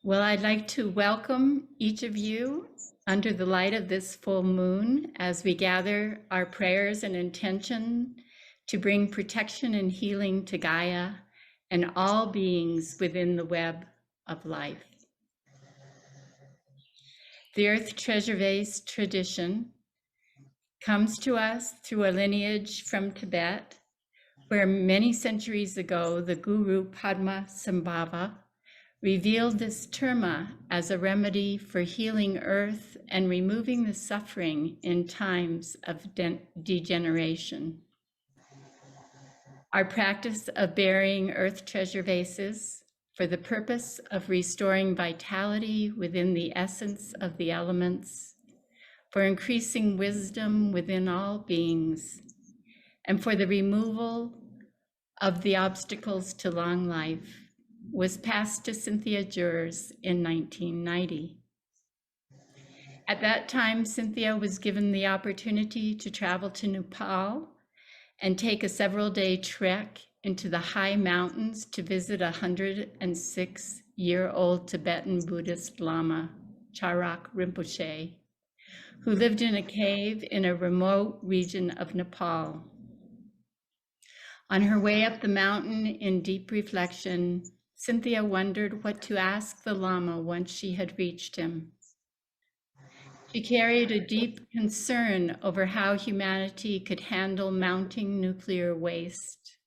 Well, I'd like to welcome each of you under the light of this full moon as we gather our prayers and intention to bring protection and healing to Gaia and all beings within the web of life. The Earth Treasure Vase tradition comes to us through a lineage from Tibet, where many centuries ago, the Guru Padmasambhava revealed this terma as a remedy for healing earth and removing the suffering in times of degeneration. Our practice of burying earth treasure vases for the purpose of restoring vitality within the essence of the elements, for increasing wisdom within all beings, and for the removal of the obstacles to long life, was passed to Cynthia Jurs in 1990. At that time, Cynthia was given the opportunity to travel to Nepal and take a several-day trek into the high mountains to visit a 106-year-old Tibetan Buddhist Lama, Charak Rinpoche, who lived in a cave in a remote region of Nepal. On her way up the mountain in deep reflection, Cynthia wondered what to ask the Lama once she had reached him. She carried a deep concern over how humanity could handle mounting nuclear waste.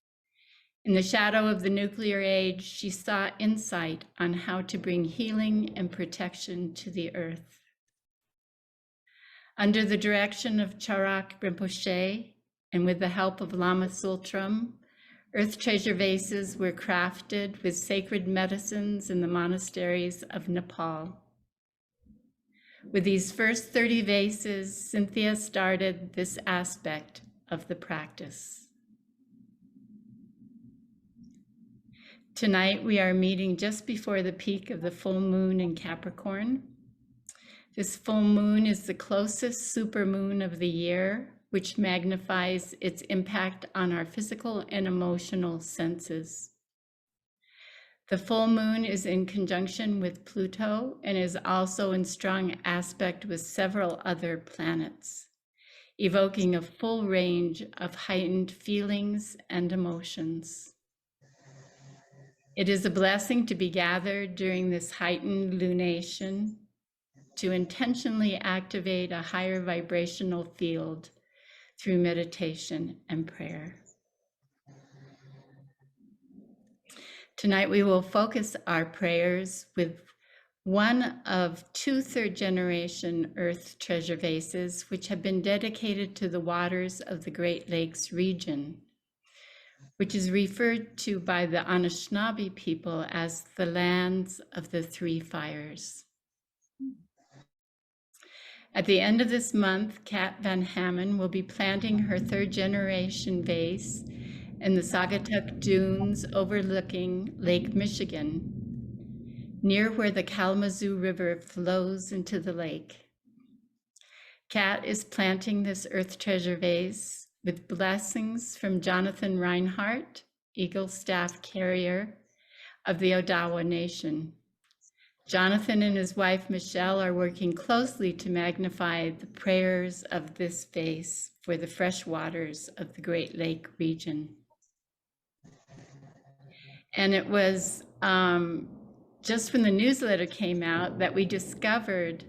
In the shadow of the nuclear age, she sought insight on how to bring healing and protection to the earth. Under the direction of Charak Rinpoche, and with the help of Lama Sultram, earth treasure vases were crafted with sacred medicines in the monasteries of Nepal. With these first 30 vases, Cynthia started this aspect of the practice. Tonight, we are meeting just before the peak of the full moon in Capricorn. This full moon is the closest supermoon of the year, which magnifies its impact on our physical and emotional senses. The full moon is in conjunction with Pluto and is also in strong aspect with several other planets, evoking a full range of heightened feelings and emotions. It is a blessing to be gathered during this heightened lunation to intentionally activate a higher vibrational field through meditation and prayer. Tonight we will focus our prayers with one of 2 third-generation earth treasure vases which have been dedicated to the waters of the Great Lakes region, which is referred to by the Anishinaabe people as the lands of the 3 fires. At the end of this month, Kat VanHammen will be planting her 3rd-generation vase in the Saugatuck Dunes overlooking Lake Michigan, near where the Kalamazoo River flows into the lake. Kat is planting this earth treasure vase with blessings from Jonathan Reinhardt, Eagle Staff Carrier of the Odawa Nation. Jonathan and his wife, Michelle, are working closely to magnify the prayers of this vase for the fresh waters of the Great Lake region. And it was just when the newsletter came out that we discovered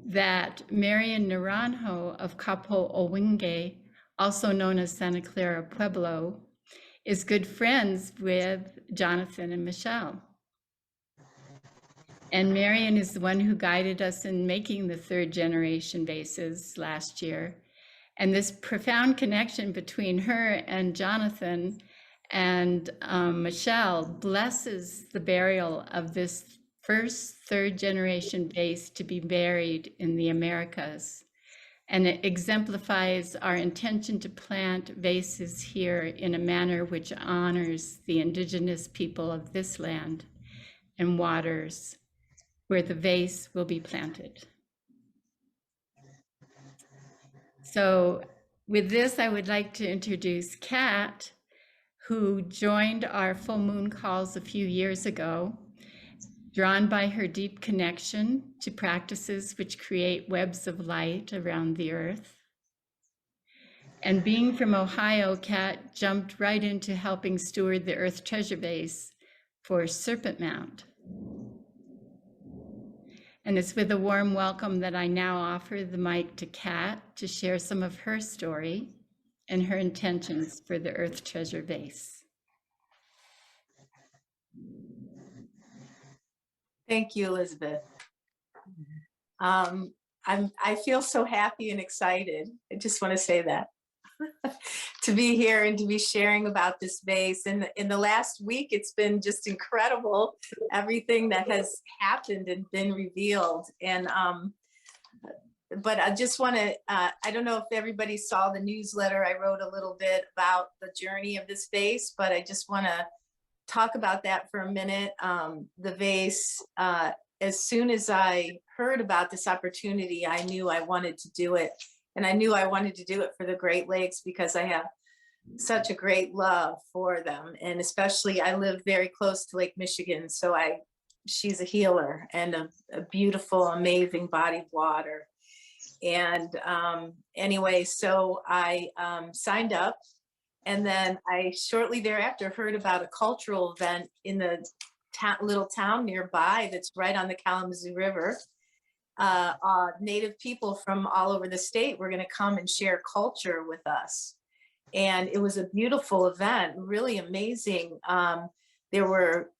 that Marian Naranjo of Capo Owinge, also known as Santa Clara Pueblo, is good friends with Jonathan and Michelle. And Marian is the one who guided us in making the 3rd-generation vases last year. And this profound connection between her and Jonathan and Michelle blesses the burial of this first 3rd-generation vase to be buried in the Americas. And it exemplifies our intention to plant vases here in a manner which honors the indigenous people of this land and waters where the vase will be planted. So with this, I would like to introduce Kat, who joined our full moon calls a few years ago. Drawn by her deep connection to practices which create webs of light around the earth. And being from Ohio, Kat jumped right into helping steward the Earth Treasure Vase for Serpent Mound. And it's with a warm welcome that I now offer the mic to Kat to share some of her story and her intentions for the Earth Treasure Vase. Thank you, Elizabeth. I feel so happy and excited. I just want to say that to be here and to be sharing about this vase. And in the last week, it's been just incredible, everything that has happened and been revealed. And but I just want to, I don't know if everybody saw the newsletter. I wrote a little bit about the journey of this vase, but I just want to talk about that for a minute. The vase, as soon as I heard about this opportunity, I knew I wanted to do it. And I knew I wanted to do it for the Great Lakes because I have such a great love for them. And especially I live very close to Lake Michigan. So she's a healer and a beautiful, amazing body of water. And anyway, so I signed up. And then I shortly thereafter heard about a cultural event in the little town nearby that's right on the Kalamazoo River. Native people from all over the state were going to come and share culture with us. And it was a beautiful event, really amazing. There were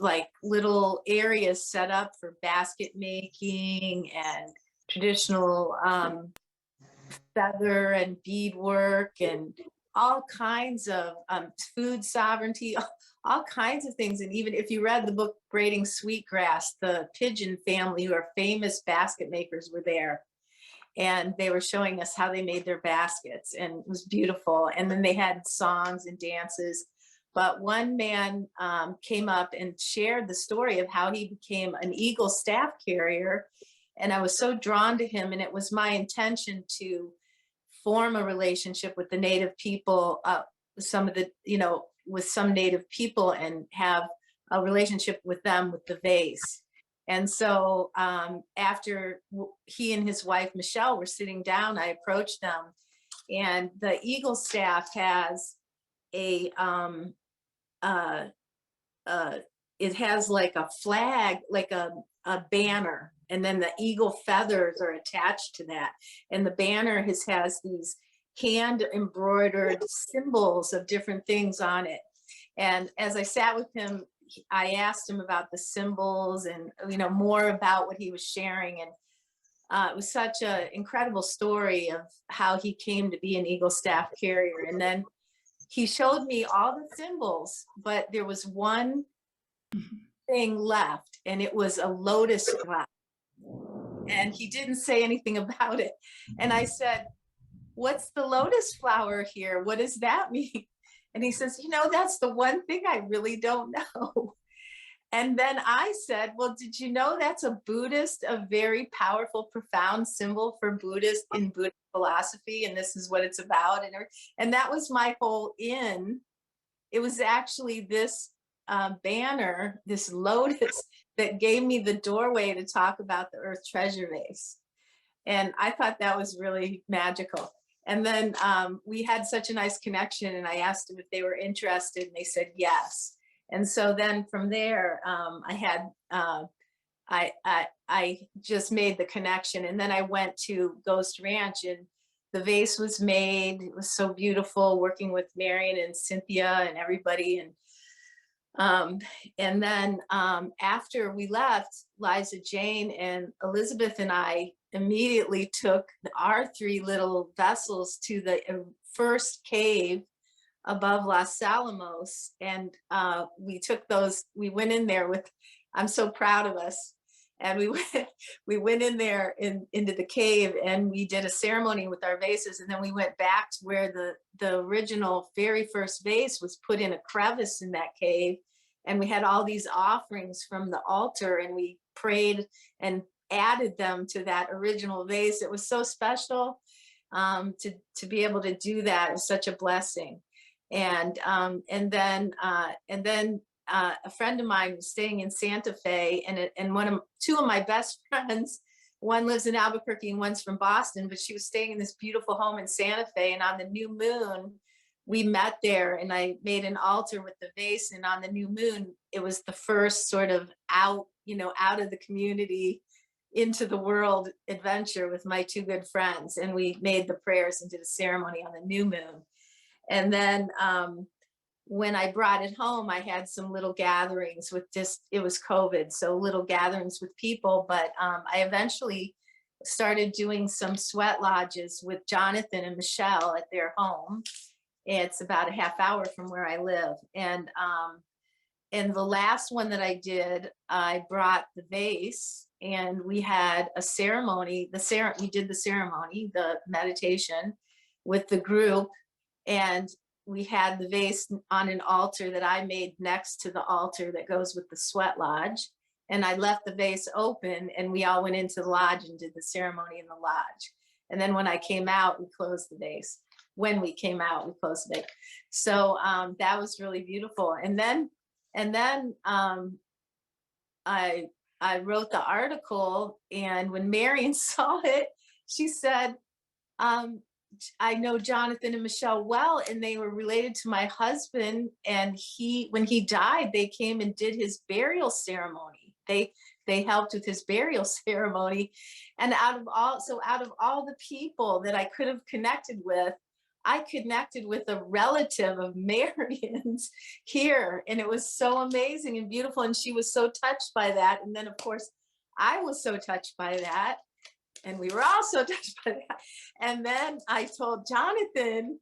like little areas set up for basket making and traditional feather and beadwork and all kinds of food sovereignty, all kinds of things. And even if you read the book Braiding Sweetgrass, the Pigeon family, who are famous basket makers, were there. And they were showing us how they made their baskets, and it was beautiful. And then they had songs and dances. But one man came up and shared the story of how he became an Eagle staff carrier. And I was so drawn to him, and it was my intention to form a relationship with the Native people, some of the, with some Native people, and have a relationship with them with the vase. And so after he and his wife, Michelle, were sitting down, I approached them, and the Eagle staff has it has like a flag, like a banner, and then the eagle feathers are attached to that. And the banner has these hand embroidered symbols of different things on it. And as I sat with him, I asked him about the symbols and, more about what he was sharing. And it was such an incredible story of how he came to be an Eagle staff carrier. And then he showed me all the symbols, but there was one thing left, and it was a lotus flower. And he didn't say anything about it. And I said, "What's the lotus flower here? What does that mean?" And he says, "That's the one thing I really don't know." And then I said, "Well, did you know that's a very powerful, profound symbol for Buddhist philosophy, and this is what it's about?" And that was my whole in. It was actually this banner, this lotus, that gave me the doorway to talk about the Earth Treasure Vase. And I thought that was really magical. And then we had such a nice connection, and I asked them if they were interested, and they said yes. And so then from there, I just made the connection. And then I went to Ghost Ranch, and the vase was made. It was so beautiful, working with Marion and Cynthia and everybody. And then after we left, Liza Jane and Elizabeth and I immediately took our 3 little vessels to the first cave above Los Alamos. And we took those, we went in there with, I'm so proud of us. And we went in there into the cave, and we did a ceremony with our vases. And then we went back to where the original very first vase was put in a crevice in that cave. And we had all these offerings from the altar, and we prayed and added them to that original vase. It was so special to be able to do that. It was such a blessing. And then a friend of mine was staying in Santa Fe, and two of my best friends, one lives in Albuquerque and one's from Boston, but she was staying in this beautiful home in Santa Fe. And on the new moon, we met there, and I made an altar with the vase. And on the new moon, it was the first sort of out of the community into the world adventure with my two good friends. And we made the prayers and did a ceremony on the new moon. And then when I brought it home, I had some little gatherings with it was COVID, so little gatherings with people. But I eventually started doing some sweat lodges with Jonathan and Michelle at their home. It's about a half hour from where I live. And the last one that I did, I brought the vase, and we had a ceremony. We did the ceremony, the meditation with the group, and we had the vase on an altar that I made next to the altar that goes with the sweat lodge. And I left the vase open, and we all went into the lodge and did the ceremony in the lodge. And then when I came out, we closed the vase. When we came out, we closed the vase. So that was really beautiful. And then I wrote the article, and when Marion saw it, she said, I know Jonathan and Michelle well, and they were related to my husband. And when he died, they came and did his burial ceremony. They helped with his burial ceremony. And out of all the people that I could have connected with, I connected with a relative of Marion's here. And it was so amazing and beautiful. And she was so touched by that. And then, of course, I was so touched by that. And we were all so touched by that. And then I told Jonathan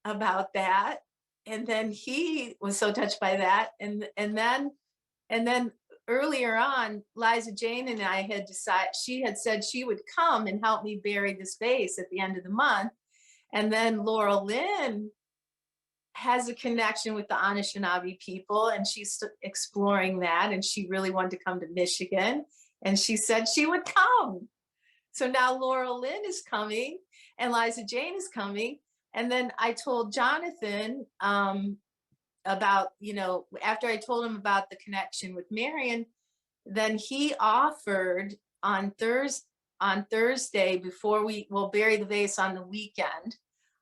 about that. And then he was so touched by that. And then earlier on, Liza Jane and I had decided, she had said she would come and help me bury this vase at the end of the month. And then Laurel Lynn has a connection with the Anishinaabe people, and she's exploring that. And she really wanted to come to Michigan, and she said she would come. So now Laurel Lynn is coming, and Liza Jane is coming. And then I told Jonathan about, after I told him about the connection with Marion, then he offered on Thursday, before we'll bury the vase on the weekend.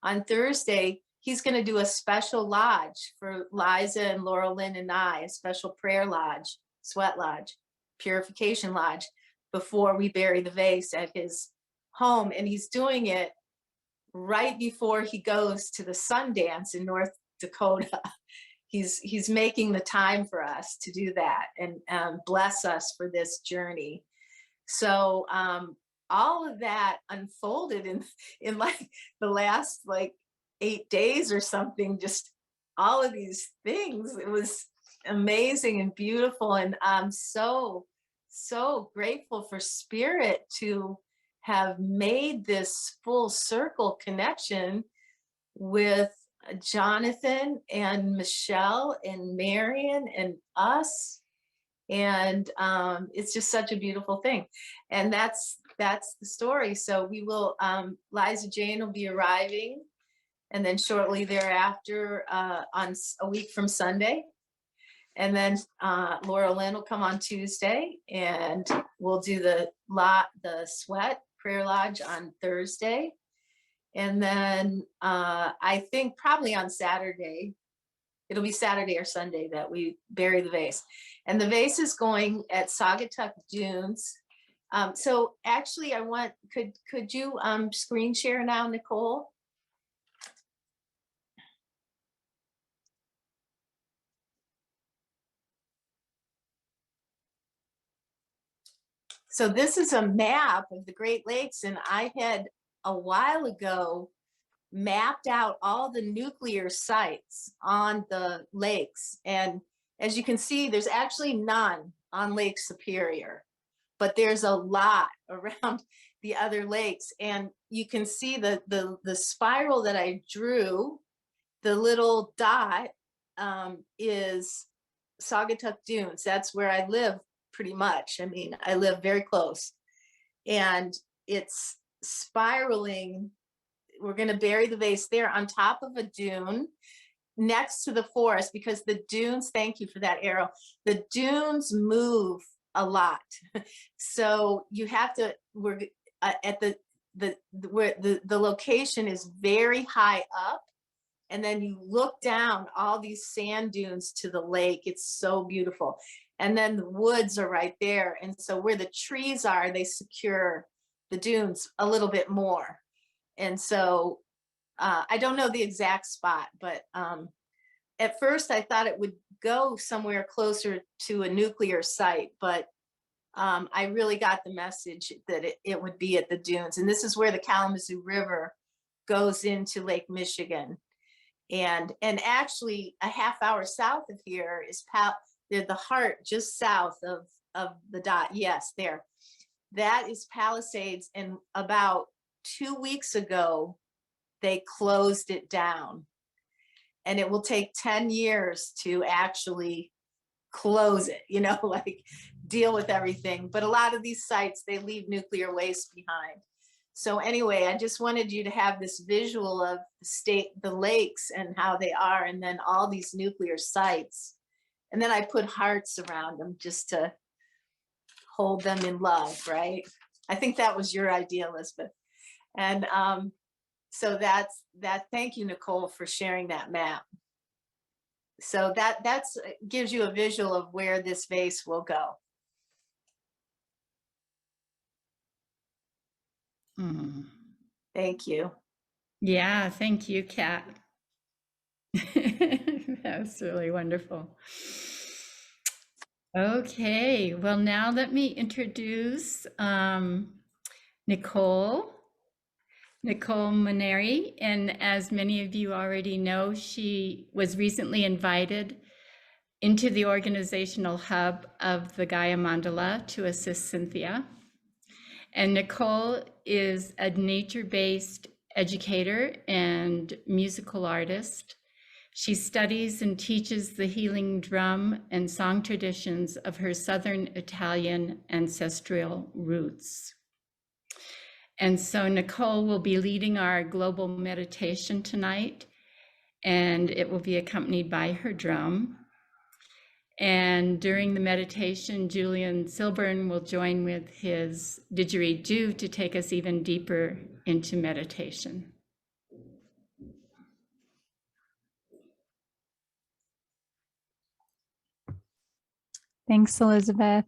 On Thursday, he's going to do a special lodge for Liza and Laurel Lynn and I, a special prayer lodge, sweat lodge, purification lodge, before we bury the vase at his home. And he's doing it right before he goes to the Sundance in North Dakota. He's making the time for us to do that, and bless us for this journey. So all of that unfolded in like the last 8 days or something, just all of these things. It was amazing and beautiful. And I'm so grateful for Spirit to have made this full circle connection with Jonathan and Michelle and Marion and us. And it's just such a beautiful thing. And that's the story. So we will, Liza Jane will be arriving, and then shortly thereafter, on a week from Sunday. And then Laurel Lynn will come on Tuesday, and we'll do the sweat prayer lodge on Thursday. And then I think probably on Saturday, it'll be Saturday or Sunday that we bury the vase. And the vase is going at Saugatuck Dunes. So actually could you screen share now, Nikole? So this is a map of the Great Lakes, and I had a while ago mapped out all the nuclear sites on the lakes. And as you can see, there's actually none on Lake Superior, but there's a lot around the other lakes. And you can see the spiral that I drew, the little dot is Saugatuck Dunes. That's where I live pretty much. I mean, I live very close, and it's spiraling. We're going to bury the vase there on top of a dune. next to the forest, because the dunes, thank you for that arrow, the dunes move a lot. So you have to, we're at where the location is very high up, and then you look down all these sand dunes to the lake. It's so beautiful. And then the woods are right there. And so where the trees are, they secure the dunes a little bit more. And so I don't know the exact spot, but at first I thought it would go somewhere closer to a nuclear site, but I really got the message that it would be at the dunes. And this is where the Kalamazoo River goes into Lake Michigan. And actually a half hour south of here is the heart, just south of the dot. Yes, there. That is Palisades. And about 2 weeks ago, they closed it down. And it will take 10 years to actually close it, you know, like deal with everything. But a lot of these sites, they leave nuclear waste behind. So anyway, I just wanted you to have this visual of the lakes and how they are, and then all these nuclear sites. And then I put hearts around them just to hold them in love, right? I think that was your idea, Elizabeth. And so that's that. Thank you, Nikole, for sharing that map. So that's gives you a visual of where this vase will go. Thank you. Yeah, thank you, Kat. That's really wonderful. Okay, well, now let me introduce Nikole Manieri. And as many of you already know, she was recently invited into the organizational hub of the Gaia Mandala to assist Cynthia. And Nikole is a nature-based educator and musical artist. She studies and teaches the healing drum and song traditions of her Southern Italian ancestral roots. And so Nikole will be leading our global meditation tonight, and it will be accompanied by her drum. And during the meditation, Julian Silburn will join with his didgeridoo to take us even deeper into meditation. Thanks, Elizabeth.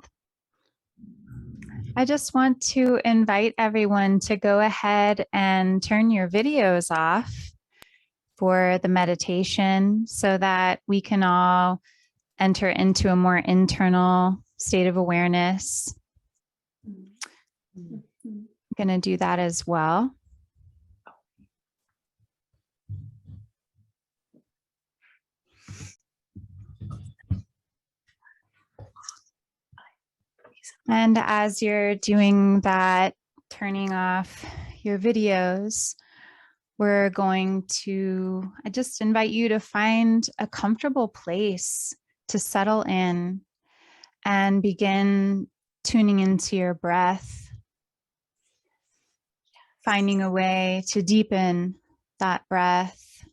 I just want to invite everyone to go ahead and turn your videos off for the meditation so that we can all enter into a more internal state of awareness. I'm going to do that as well. And as you're doing that, turning off your videos, we're going to, I just invite you to find a comfortable place to settle in and begin tuning into your breath, finding a way to deepen that breath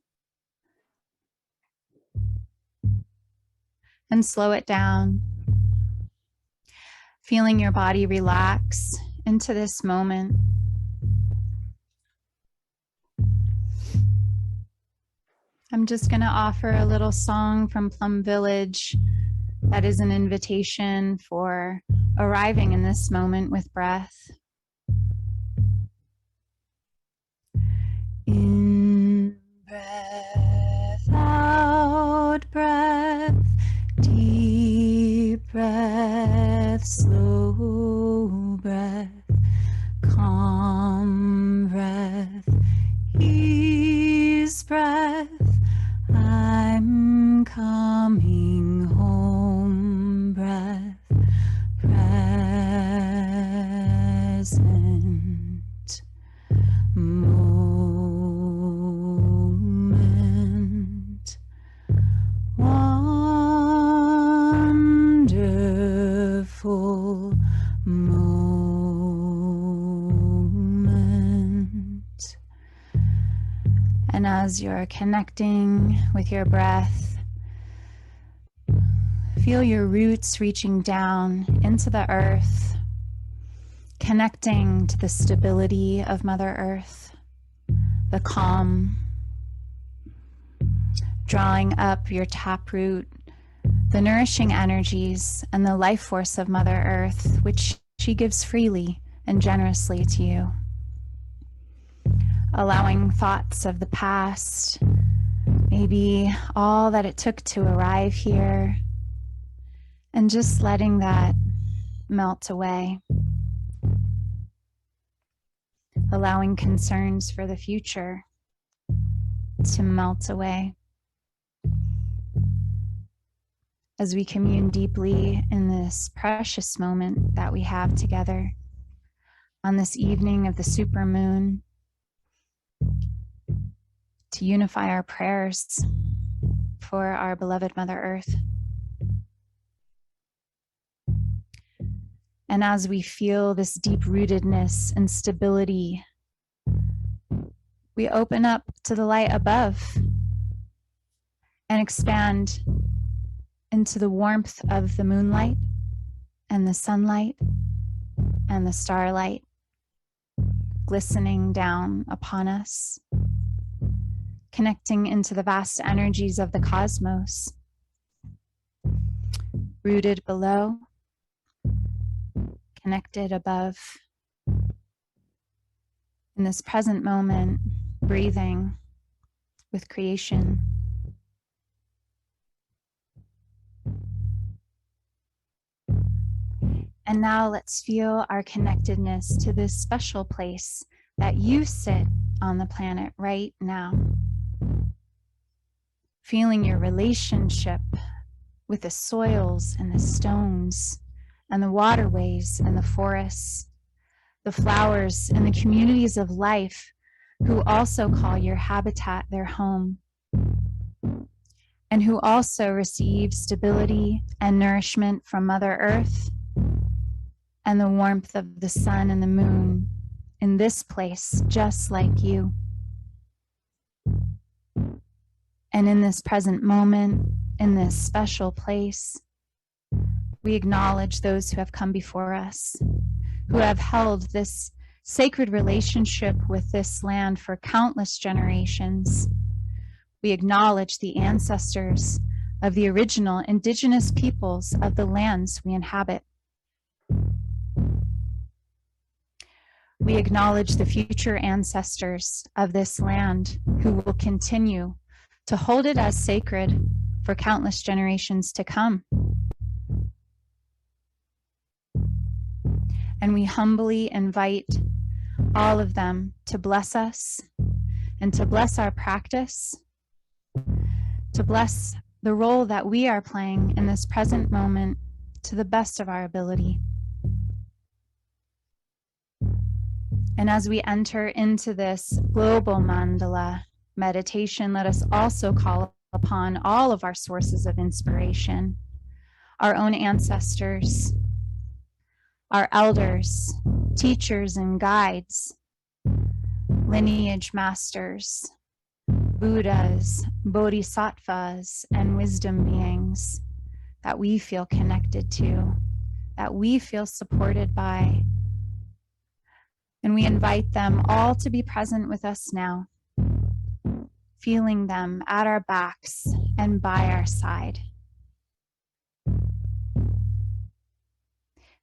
and slow it down. Feeling your body relax into this moment. I'm just going to offer a little song from Plum Village that is an invitation for arriving in this moment with breath. In breath, out breath, deep breath, slow breath, calm breath, ease breath, I'm coming home breath, present moment, wonderful moment. as you're connecting with your breath, feel your roots reaching down into the earth, connecting to the stability of Mother Earth, the calm, drawing up your taproot, the nourishing energies and the life force of Mother Earth, which she gives freely and generously to you. Allowing thoughts of the past, maybe all that it took to arrive here, and just letting that melt away. Allowing concerns for the future to melt away. As we commune deeply in this precious moment that we have together on this evening of the supermoon, to unify our prayers for our beloved Mother Earth. And as we feel this deep rootedness and stability, we open up to the light above and expand into the warmth of the moonlight and the sunlight and the starlight glistening down upon us, connecting into the vast energies of the cosmos, rooted below, connected above. In this present moment, breathing with creation. And now let's feel our connectedness to this special place that you sit on the planet right now. Feeling your relationship with the soils and the stones and the waterways and the forests, the flowers and the communities of life who also call your habitat their home, and who also receive stability and nourishment from Mother Earth and the warmth of the sun and the moon in this place, just like you. And in this present moment, in this special place, we acknowledge those who have come before us, who have held this sacred relationship with this land for countless generations. We acknowledge the ancestors of the original indigenous peoples of the lands we inhabit. We acknowledge the future ancestors of this land who will continue to hold it as sacred for countless generations to come. And we humbly invite all of them to bless us and to bless our practice, to bless the role that we are playing in this present moment to the best of our ability. And as we enter into this global mandala meditation, let us also call upon all of our sources of inspiration, our own ancestors, our elders, teachers and guides, lineage masters, Buddhas, bodhisattvas, and wisdom beings that we feel connected to, that we feel supported by. And we invite them all to be present with us now, feeling them at our backs and by our side.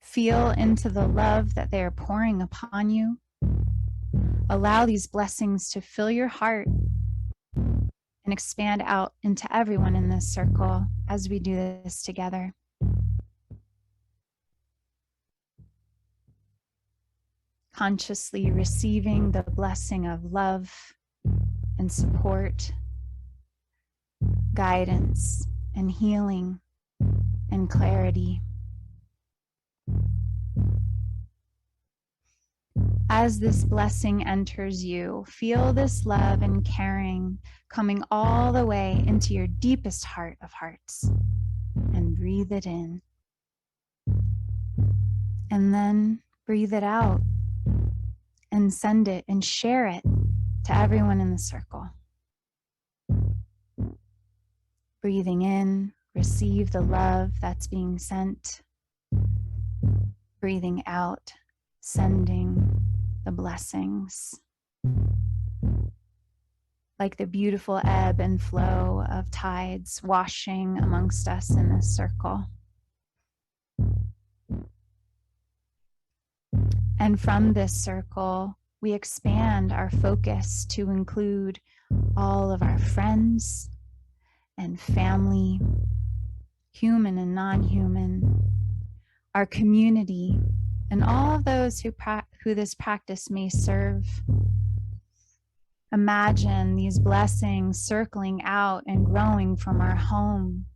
Feel into the love that they are pouring upon you. Allow these blessings to fill your heart and expand out into everyone in this circle as we do this together. Consciously receiving the blessing of love and support, guidance and healing and clarity. As this blessing enters you, feel this love and caring coming all the way into your deepest heart of hearts, and breathe it in. And then breathe it out and send it and share it to everyone in the circle. Breathing in, receive the love that's being sent. Breathing out, sending the blessings. Like the beautiful ebb and flow of tides washing amongst us in this circle. And from this circle, we expand our focus to include all of our friends and family, human and non-human, our community, and all of those who this practice may serve. Imagine these blessings circling out and growing from our home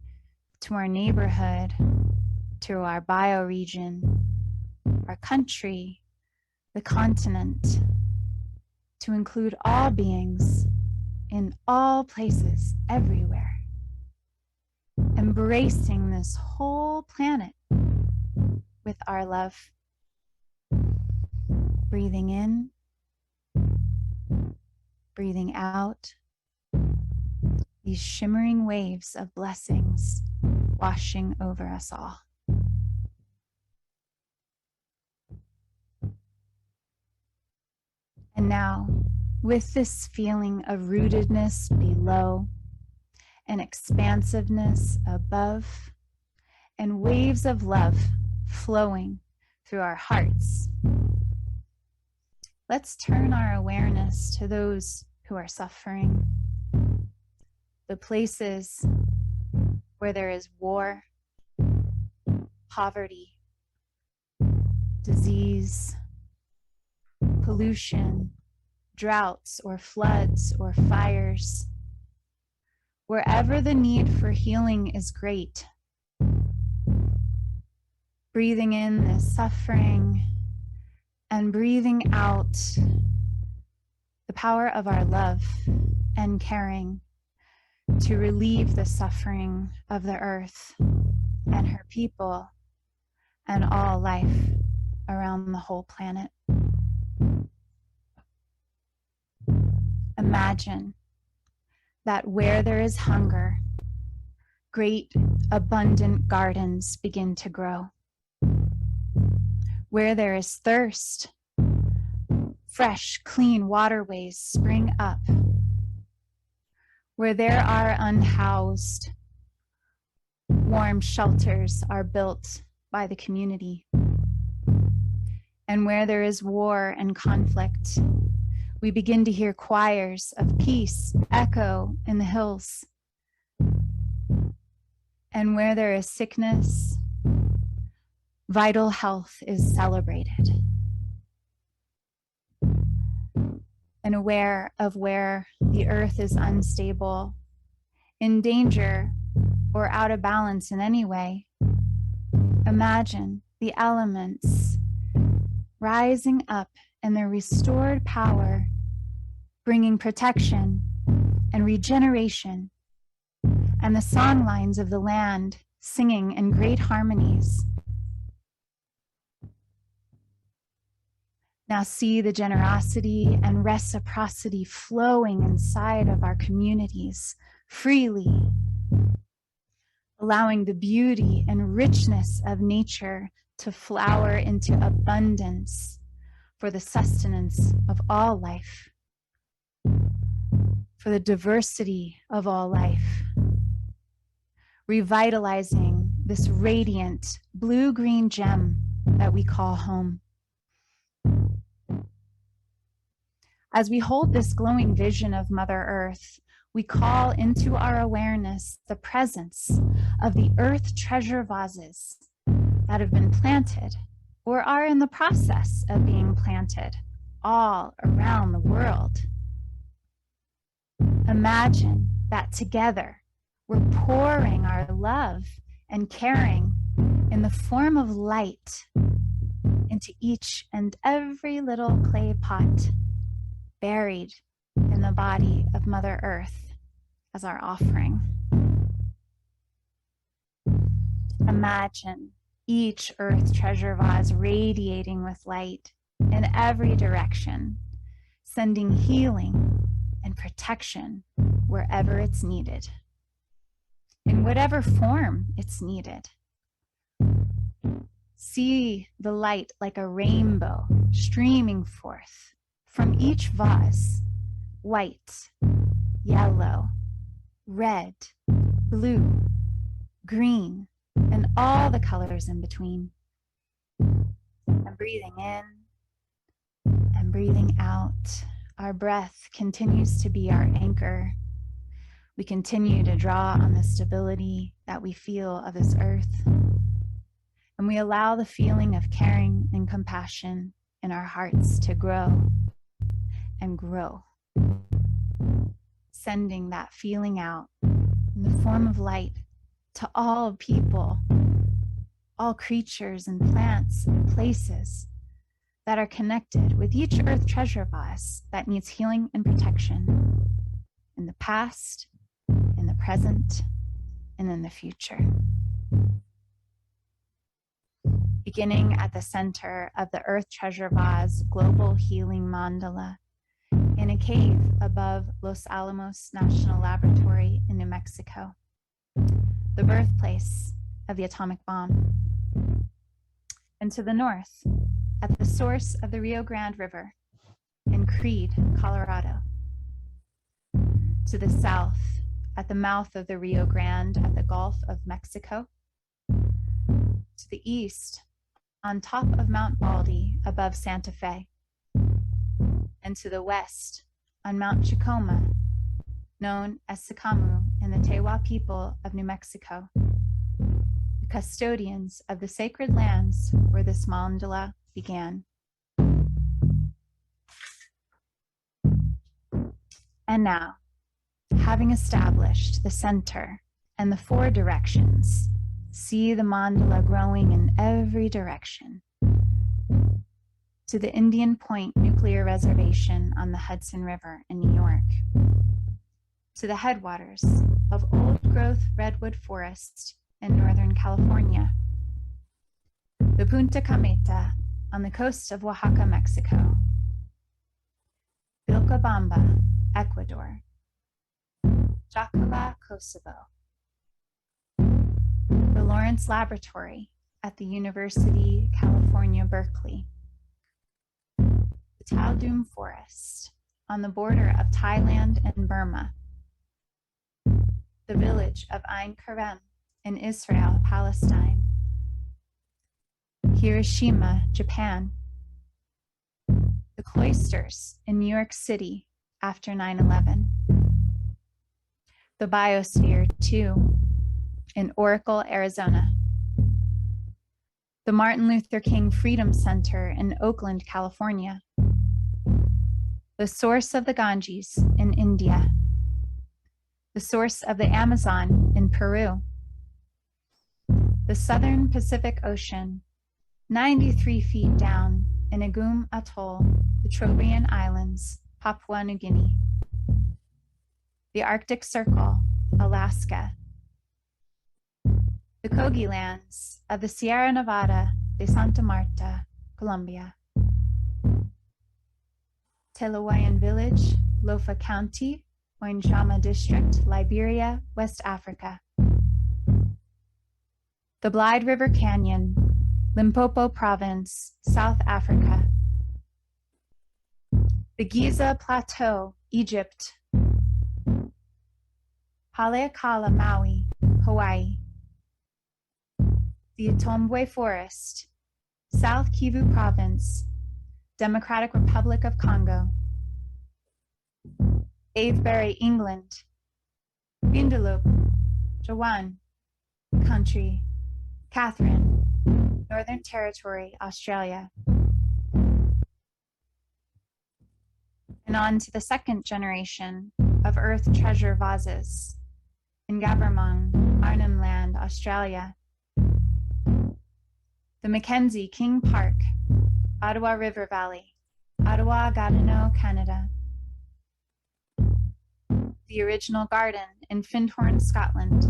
to our neighborhood, to our bioregion, our country, the continent, to include all beings in all places, everywhere. Embracing this whole planet with our love. Breathing in, breathing out, these shimmering waves of blessings washing over us all. And now, with this feeling of rootedness below and expansiveness above, and waves of love flowing through our hearts, let's turn our awareness to those who are suffering, the places where there is war, poverty, disease, pollution, droughts or floods or fires. Wherever the need for healing is great, breathing in this suffering and breathing out the power of our love and caring to relieve the suffering of the earth and her people and all life around the whole planet. Imagine that where there is hunger, great abundant gardens begin to grow. Where there is thirst, fresh, clean waterways spring up. Where there are unhoused, warm shelters are built by the community. And where there is war and conflict, we begin to hear choirs of peace echo in the hills. And where there is sickness, vital health is celebrated. And aware of where the earth is unstable, in danger, or out of balance in any way, imagine the elements rising up in their restored power, bringing protection and regeneration, and the song lines of the land singing in great harmonies. Now see the generosity and reciprocity flowing inside of our communities freely, allowing the beauty and richness of nature to flower into abundance for the sustenance of all life, for the diversity of all life, revitalizing this radiant blue-green gem that we call home. As we hold this glowing vision of Mother Earth, we call into our awareness the presence of the Earth Treasure Vases that have been planted or are in the process of being planted all around the world. Imagine that together we're pouring our love and caring in the form of light into each and every little clay pot buried in the body of Mother Earth as our offering. Imagine each Earth Treasure Vase radiating with light in every direction, sending healing and protection wherever it's needed. in whatever form it's needed. See the light like a rainbow streaming forth from each vase, white, yellow, red, blue, green, and all the colors in between. And breathing in and breathing out, our breath continues to be our anchor. We continue to draw on the stability that we feel of this earth. And we allow the feeling of caring and compassion in our hearts to grow and grow, sending that feeling out in the form of light to all people, all creatures and plants and places that are connected with each Earth Treasure Vase that needs healing and protection in the past, in the present, and in the future. Beginning at the center of the Earth Treasure Vase Global Healing Mandala in a cave above Los Alamos National Laboratory in New Mexico, the birthplace of the atomic bomb. And to the north, at the source of the Rio Grande River in Creede, Colorado. To the south, at the mouth of the Rio Grande at the Gulf of Mexico. To the east, on top of Mount Baldy above Santa Fe. And to the west, on Mount Chicoma, known as Sicamu in the Tewa people of New Mexico, the custodians of the sacred lands where this mandala began. And now, having established the center and the four directions, see the mandala growing in every direction to the Indian Point Nuclear Reservation on the Hudson River in New York, to the headwaters of old-growth redwood forest in Northern California, the Punta Cometa on the coast of Oaxaca, Mexico, Vilcabamba, Ecuador, Jacala, Kosovo, the Lawrence Laboratory at the University of California, Berkeley, the Taldoom Forest on the border of Thailand and Burma, the village of Ein Kerem in Israel, Palestine, Hiroshima, Japan, the cloisters in New York City after 9/11, the Biosphere 2 in Oracle, Arizona, the Martin Luther King Freedom Center in Oakland, California, the source of the Ganges in India, the source of the Amazon in Peru, the Southern Pacific Ocean, 93 feet down in Agum Atoll, the Trobriand Islands, Papua New Guinea, the Arctic Circle, Alaska, the Kogi lands of the Sierra Nevada de Santa Marta, Colombia, Telawayan Village, Lofa County, Wainshaama District, Liberia, West Africa, the Blyde River Canyon, Limpopo Province, South Africa, the Giza Plateau, Egypt, Haleakala, Maui, Hawaii, the Itombwe Forest, South Kivu Province, Democratic Republic of Congo, Avebury, England, Vindaloo, Jawan, Country, Catherine, Northern Territory, Australia. And on to the second generation of Earth Treasure Vases in Gabermong, Arnhem Land, Australia. The Mackenzie King Park, Ottawa River Valley, Ottawa, Gatineau, Canada. The original garden in Findhorn, Scotland.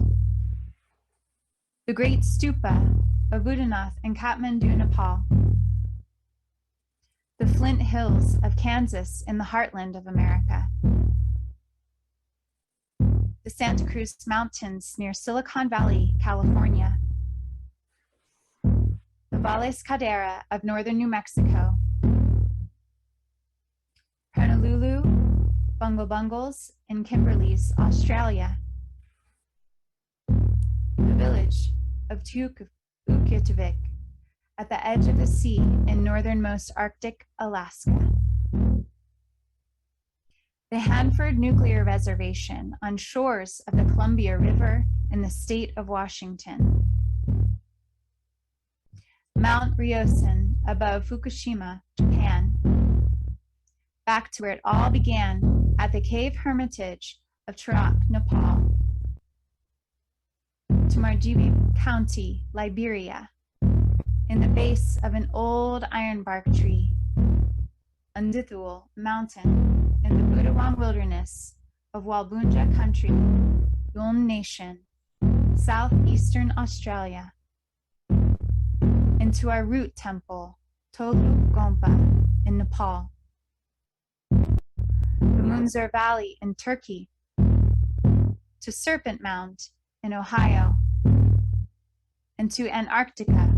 The Great Stupa of Buddhanath in Kathmandu, Nepal. The Flint Hills of Kansas in the heartland of America. The Santa Cruz Mountains near Silicon Valley, California, the Valles Caldera of northern New Mexico, Honolulu, Bungle Bungles, and Kimberley's, Australia, the village of Tukutuvik at the edge of the sea in northernmost Arctic Alaska, the Hanford Nuclear Reservation on shores of the Columbia River in the state of Washington, Mount Ryosen above Fukushima, Japan, back to where it all began at the cave hermitage of Cherak, Nepal, to Margibi County, Liberia, in the base of an old ironbark tree, Undithul Mountain, in the Budawang Wilderness of Walbunja Country, Yuln Nation, southeastern Australia, into our root temple, Tolu Gompa, in Nepal, the Munzer Valley in Turkey, to Serpent Mound in Ohio, and to Antarctica,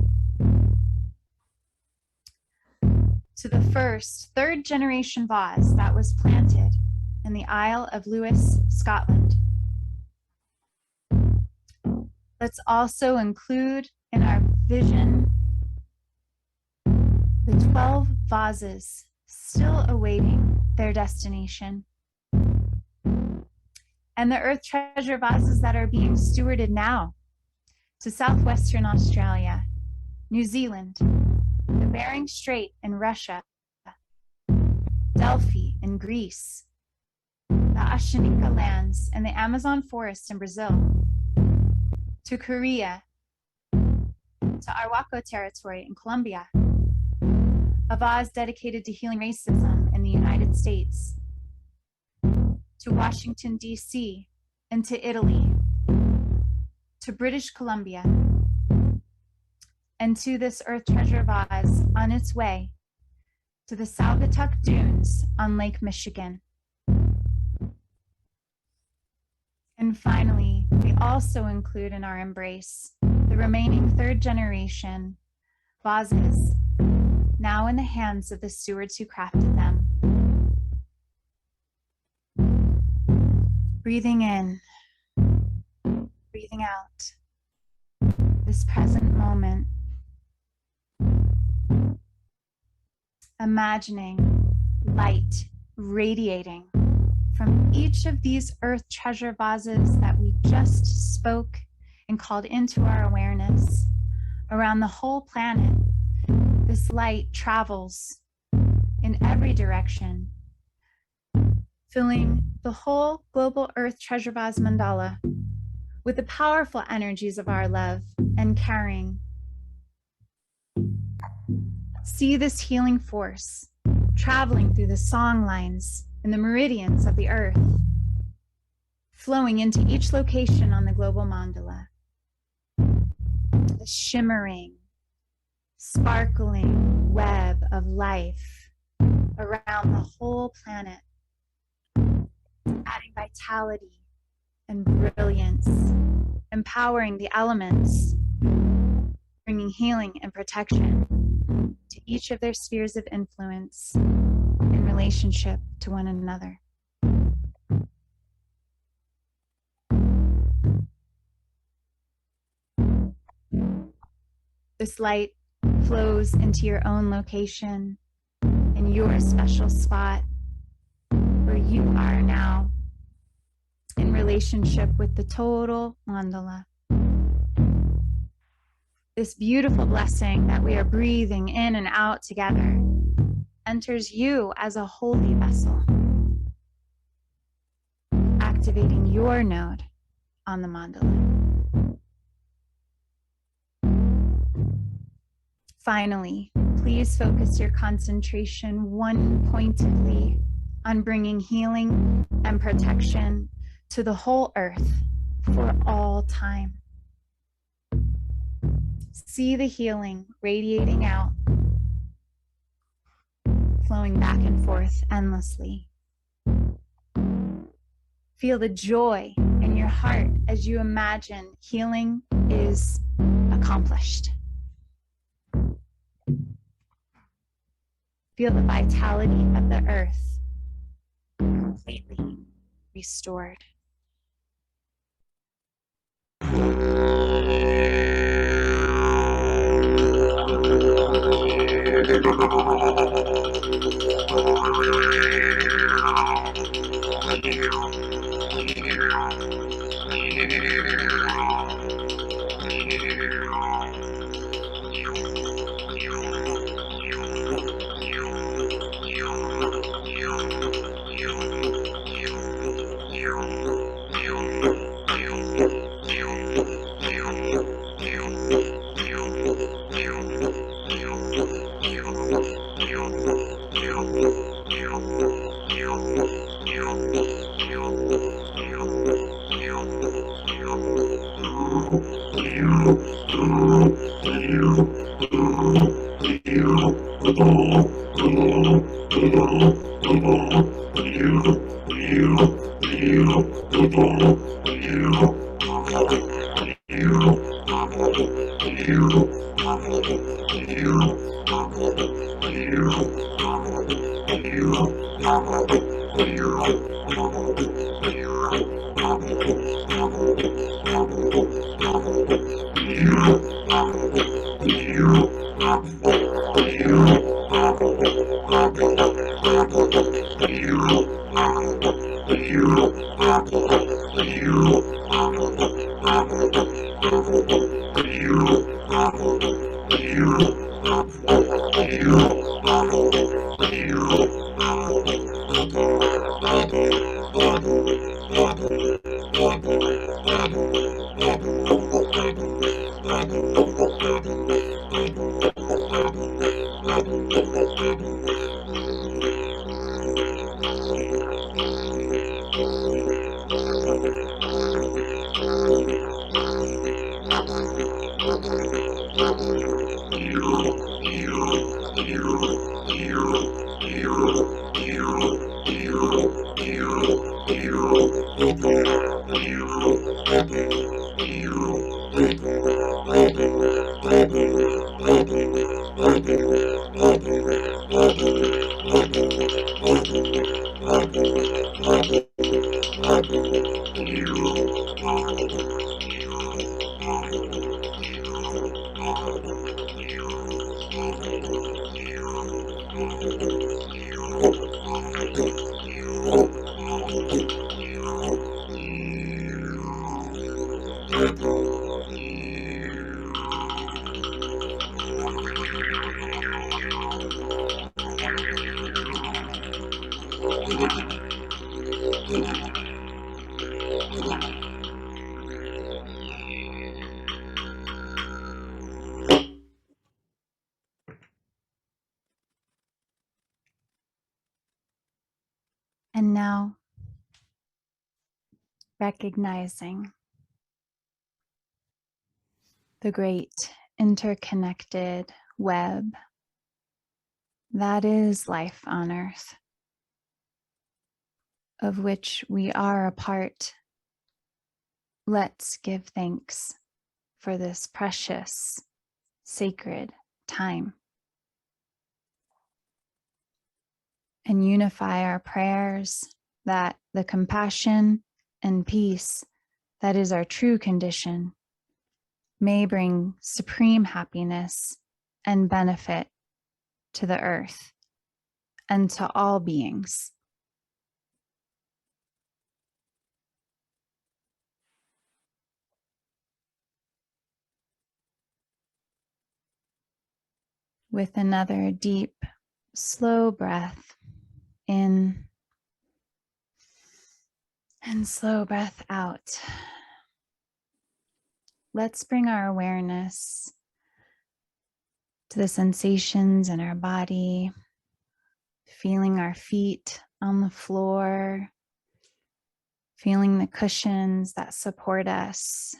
to the first third-generation vase that was planted in the Isle of Lewis, Scotland. Let's also include in our vision the 12 vases still awaiting their destination, and the Earth Treasure vases that are being stewarded now to southwestern Australia, New Zealand, the Bering Strait in Russia, Delphi in Greece, the Ashaninka lands and the Amazon forest in Brazil, to Korea, to Arhuaco territory in Colombia, a vase dedicated to healing racism in the United States, to Washington, D.C., and to Italy, to British Columbia, and to this Earth Treasure vase on its way to the Saugatuck Dunes on Lake Michigan. And finally, we also include in our embrace the remaining third generation vases, now in the hands of the stewards who crafted them. Breathing in, breathing out, this present moment. Imagining light radiating from each of these Earth Treasure vases that we just spoke and called into our awareness around the whole planet. This light travels in every direction, filling the whole global Earth Treasure Vase mandala with the powerful energies of our love and caring. See this healing force traveling through the song lines and the meridians of the earth, flowing into each location on the global mandala. The shimmering, sparkling web of life around the whole planet, adding vitality and brilliance, empowering the elements, bringing healing and protection to each of their spheres of influence in relationship to one another. This light flows into your own location, in your special spot where you are now in relationship with the total mandala. This beautiful blessing that we are breathing in and out together enters you as a holy vessel, activating your node on the mandala. Finally, please focus your concentration one-pointedly on bringing healing and protection to the whole earth for all time. See the healing radiating out, flowing back and forth endlessly. Feel the joy in your your heart as you imagine healing is accomplished. Feel the vitality of the earth completely restored. And now, recognizing the great interconnected web that is life on Earth, of which we are a part. Let's give thanks for this precious, sacred time and unify our prayers that the compassion and peace that is our true condition may bring supreme happiness and benefit to the earth and to all beings. With another deep, slow breath in and slow breath out. Let's bring our awareness to the sensations in our body, feeling our feet on the floor, feeling the cushions that support us,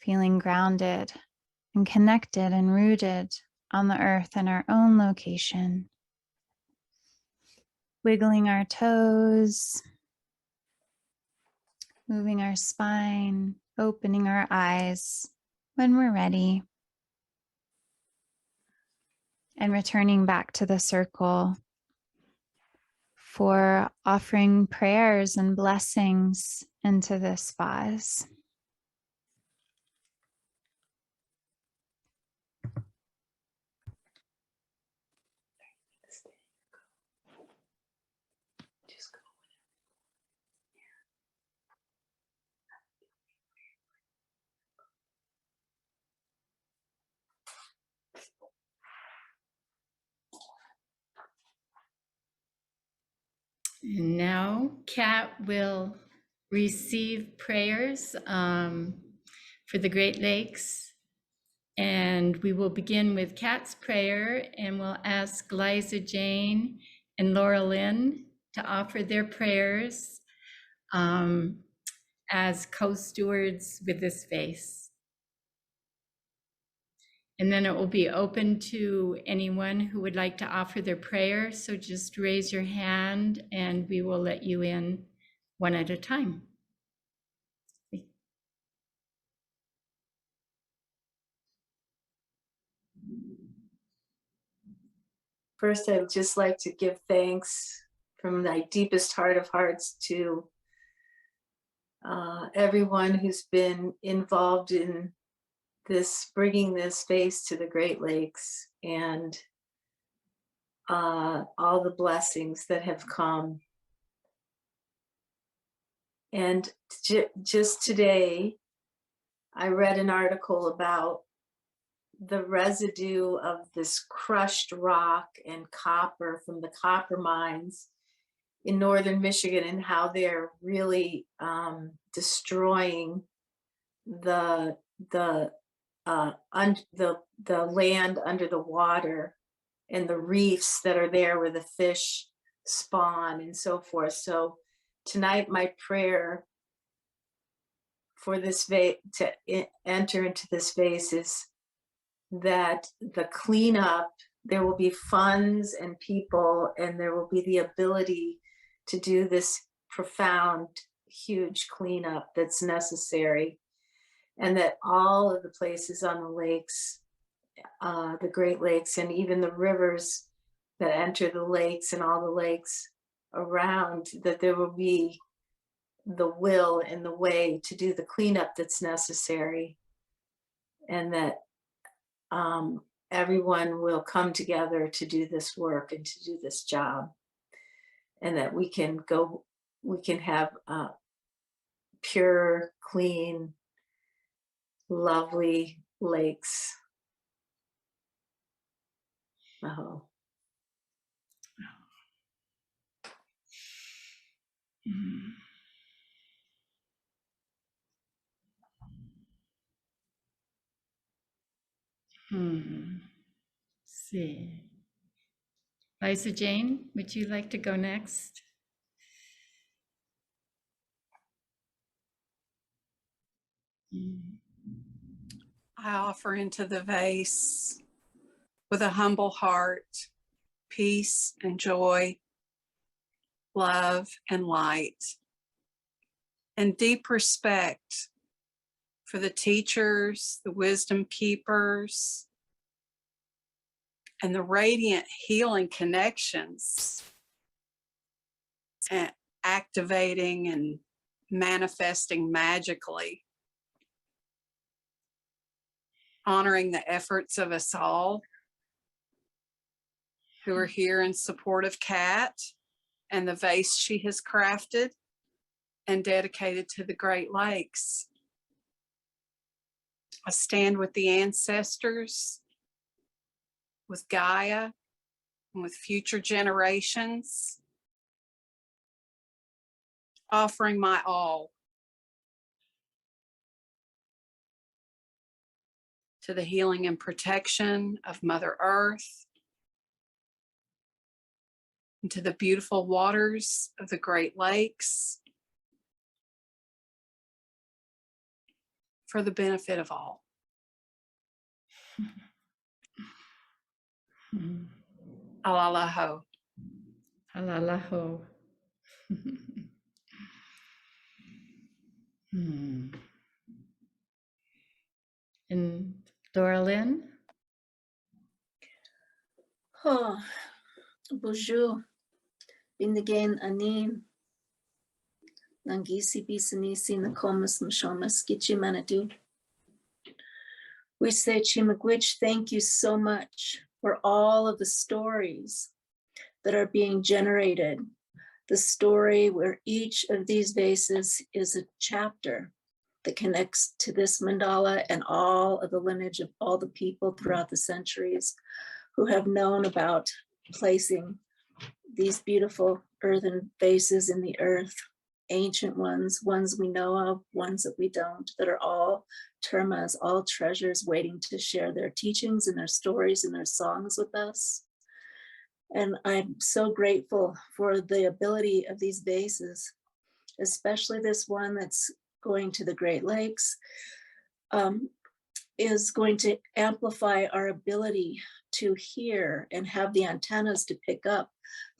feeling grounded and connected and rooted on the earth in our own location. Wiggling our toes, moving our spine, opening our eyes when we're ready, and returning back to the circle for offering prayers and blessings into this vase. Just go. And now Kat will receive prayers for the Great Lakes. And we will begin with Kat's prayer, and we'll ask Liza Jane and Laura Lynn to offer their prayers as co-stewards with this vase. And then it will be open to anyone who would like to offer their prayer. So just raise your hand and we will let you in one at a time. First, I would just like to give thanks from my deepest heart of hearts to everyone who's been involved in this, bringing this vase to the Great Lakes, and all the blessings that have come. And just today, I read an article about the residue of this crushed rock and copper from the copper mines in northern Michigan, and how they're really destroying the land under the water and the reefs that are there where the fish spawn and so forth. So tonight, my prayer for this vase, to enter into this vase, is that the cleanup, there will be funds and people, and there will be the ability to do this profound, huge cleanup that's necessary. And that all of the places on the lakes, the Great Lakes, and even the rivers that enter the lakes and all the lakes around, that there will be the will and the way to do the cleanup that's necessary. And that everyone will come together to do this work and to do this job. And that we can have pure, clean, lovely lakes. Oh. See. Liza Jane, would you like to go next? I offer into the vase with a humble heart, peace and joy, love and light, and deep respect for the teachers, the wisdom keepers, and the radiant healing connections and activating and manifesting magically, honoring the efforts of us all who are here in support of Kat and the vase she has crafted and dedicated to the Great Lakes. I stand with the ancestors, with Gaia, and with future generations, offering my all to the healing and protection of Mother Earth, and to the beautiful waters of the Great Lakes, for the benefit of all. Alalaho. Alalaho. Hmm. And Laura Lynn? Oh, bonjour. Bindigain anin. Nangisi bisanisi nakomas mashomas gichi manadu. We say, Chimagwich, thank you so much for all of the stories that are being generated. The story where each of these vases is a chapter that connects to this mandala and all of the lineage of all the people throughout the centuries who have known about placing these beautiful earthen vases in the earth, ancient ones, ones we know of, ones that we don't, that are all termas, all treasures waiting to share their teachings and their stories and their songs with us. And I'm so grateful for the ability of these vases, especially this one that's going to the Great Lakes, is going to amplify our ability to hear and have the antennas to pick up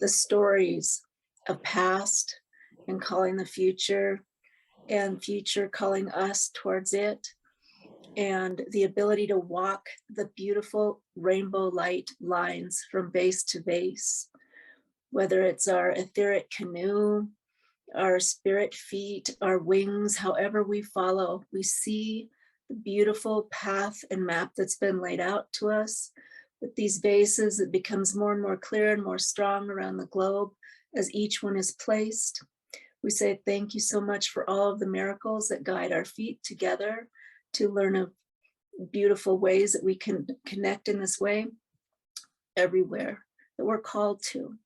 the stories of past and calling the future, and future calling us towards it, and the ability to walk the beautiful rainbow light lines from base to base, whether it's our etheric canoe, our spirit feet, our wings, however we follow, we see the beautiful path and map that's been laid out to us. With these vases, it becomes more and more clear and more strong around the globe as each one is placed. We say thank you so much for all of the miracles that guide our feet together to learn of beautiful ways that we can connect in this way everywhere that we're called to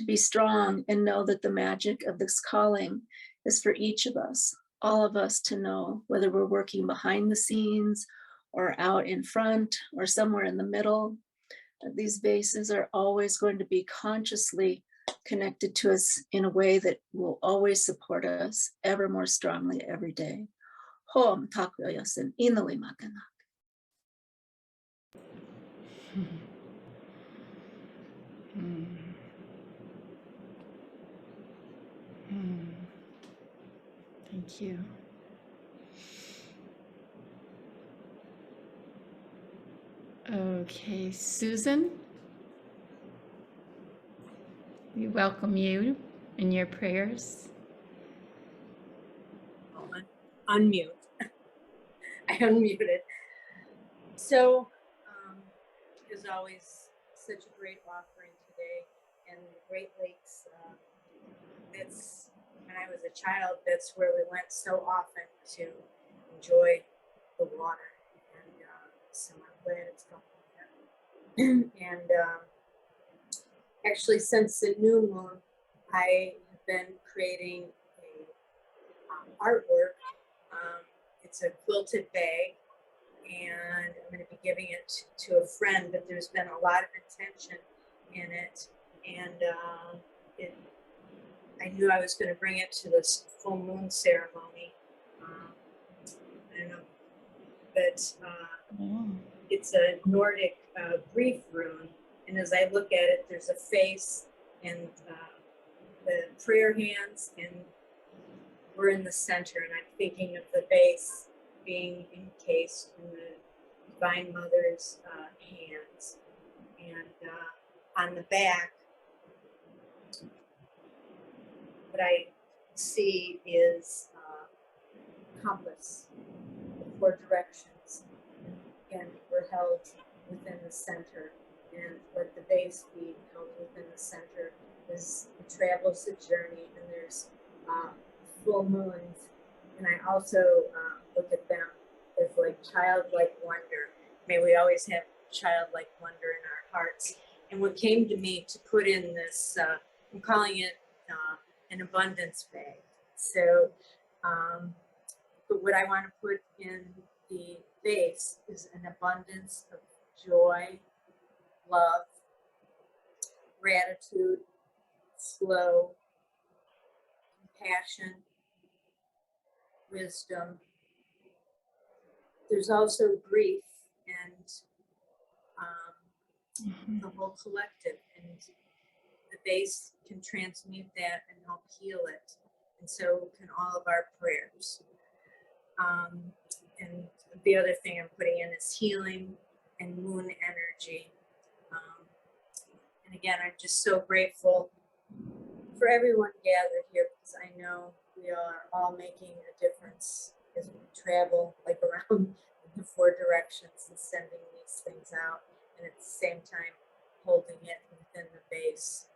be strong and know that the magic of this calling is for each of us, all of us, to know whether we're working behind the scenes or out in front or somewhere in the middle. These vases are always going to be consciously connected to us in a way that will always support us ever more strongly every day. Hom takyoyasin inali makana. Thank you. Okay, Susan, we welcome you in your prayers. Oh, unmute. I unmuted. So, as always, such a great offering today. And the Great Lakes, that's, when I was a child, that's where we went so often to enjoy the water. And so I'm glad it's gone there. And actually, since the new moon, I have been creating a artwork. It's a quilted bag, and I'm going to be giving it to a friend, but there's been a lot of intention in it, and I knew I was going to bring it to this full moon ceremony. I don't know, but it's a Nordic grief rune, and as I look at it, there's a face and the prayer hands, and we're in the center, and I'm thinking of the base being encased in the Divine Mother's hands. And on the back, what I see is compass, the 4 directions, and we're held within the center. And let the base be held within the center as it travels the journey, and there's full moons, and I also look at them as like childlike wonder. May we always have childlike wonder in our hearts. And what came to me to put in this, I'm calling it an abundance bag. So, but what I want to put in the vase is an abundance of joy, love, gratitude, flow, compassion, wisdom. There's also grief and the whole collective, and the base can transmute that and help heal it, and so can all of our prayers. And the other thing I'm putting in is healing and moon energy. And again, I'm just so grateful for everyone gathered here, because I know we are all making a difference as we travel like around the 4 directions and sending these things out, and at the same time holding it within the base.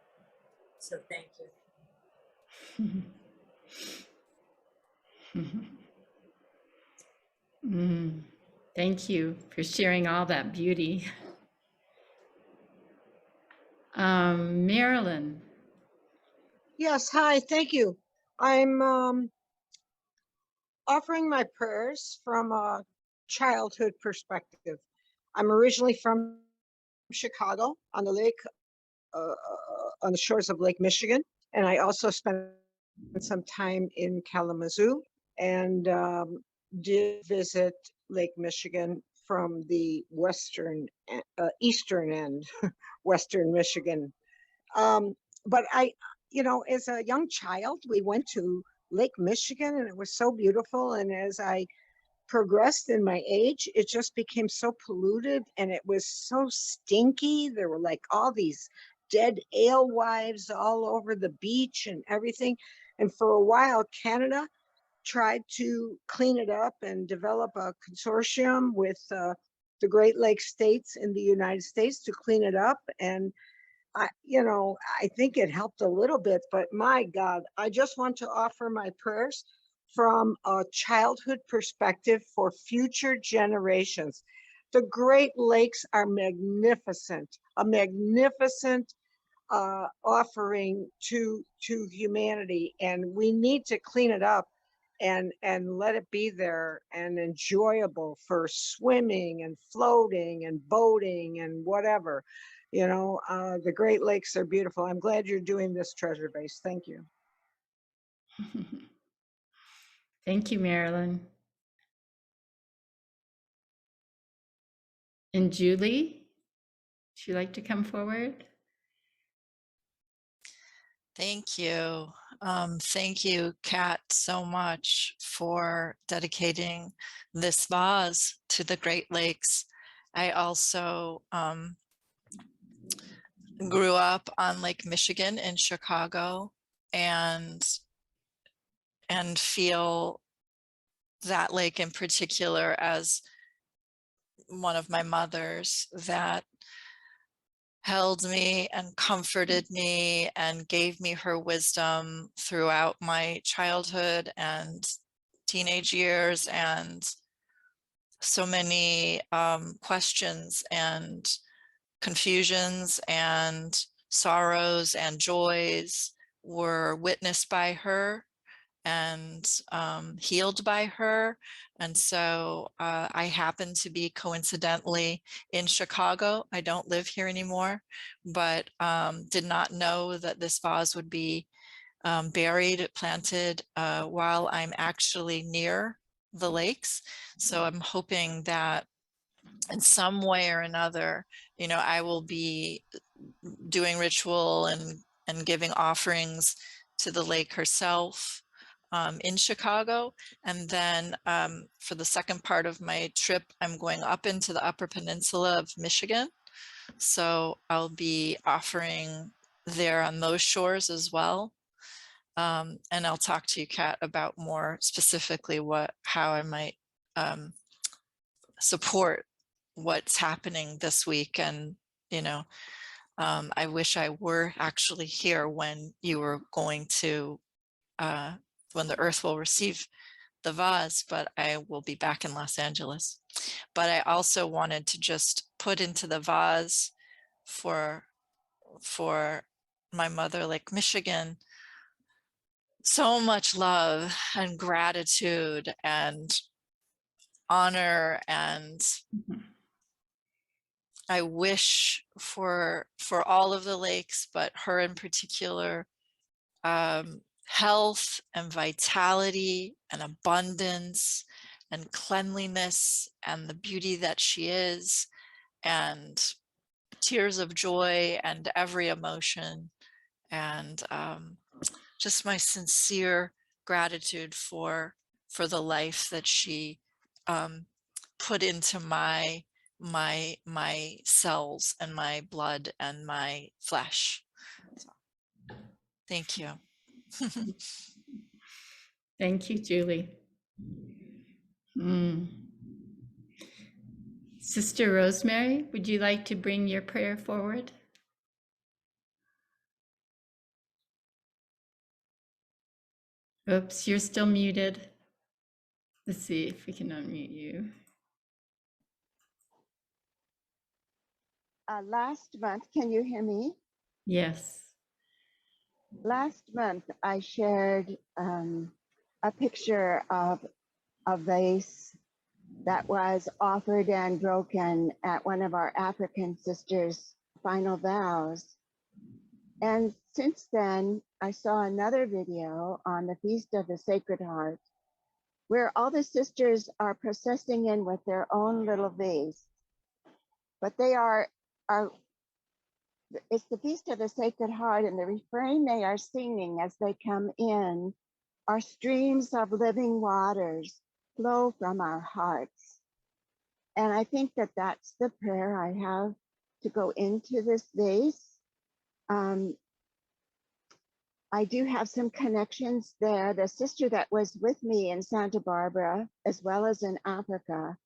So thank you. Thank you for sharing all that beauty. Marilyn. Yes, hi, thank you. I'm offering my prayers from a childhood perspective. I'm originally from Chicago on the lake, on the shores of Lake Michigan, and I also spent some time in Kalamazoo and did visit Lake Michigan from the eastern end, Western Michigan. But as a young child, we went to Lake Michigan and it was so beautiful. And as I progressed in my age, it just became so polluted and it was so stinky. There were like all these dead alewives all over the beach and everything. And for a while, Canada tried to clean it up and develop a consortium with the Great Lakes states in the United States to clean it up. And I think it helped a little bit, but my God, I just want to offer my prayers from a childhood perspective for future generations. The Great Lakes are magnificent, a magnificent offering to humanity, and we need to clean it up and let it be there and enjoyable for swimming and floating and boating and whatever. The Great Lakes are beautiful. I'm glad you're doing this treasure vase. Thank you. Thank you, Marilyn. And Julie, would you like to come forward? Thank you. Thank you, Kat, so much for dedicating this vase to the Great Lakes. I also grew up on Lake Michigan in Chicago and feel that lake in particular as one of my mothers that held me and comforted me and gave me her wisdom throughout my childhood and teenage years, and so many questions and confusions and sorrows and joys were witnessed by her and healed by her. And so I happen to be coincidentally in Chicago. I don't live here anymore, but did not know that this vase would be planted while I'm actually near the lakes. So I'm hoping that in some way or another, I will be doing ritual and giving offerings to the lake herself in Chicago. And then for the second part of my trip, I'm going up into the Upper Peninsula of Michigan. So I'll be offering there on those shores as well. And I'll talk to you, Kat, about more specifically how I might support what's happening this week. And, I wish I were actually here when you were going to, when the earth will receive the vase, but I will be back in Los Angeles. But I also wanted to just put into the vase for my mother, Lake Michigan, so much love and gratitude and honor, and I wish for all of the lakes, but her in particular, health and vitality and abundance and cleanliness and the beauty that she is, and tears of joy and every emotion, and just my sincere gratitude for for the life that she put into my cells and my blood and my flesh. So, thank you. Thank you, Julie. Sister Rosemary, would you like to bring your prayer forward? Oops, you're still muted. Let's see if we can unmute you. Last month, can you hear me? Yes. Last month, I shared a picture of a vase that was offered and broken at one of our African sisters' final vows. And since then, I saw another video on the Feast of the Sacred Heart, where all the sisters are processing in with their own little vase. But they are it's the Feast of the Sacred Heart, and the refrain they are singing as they come in are streams of living waters flow from our hearts. And I think that that's the prayer I have to go into this vase. I do have some connections there. The sister that was with me in Santa Barbara, as well as in Africa,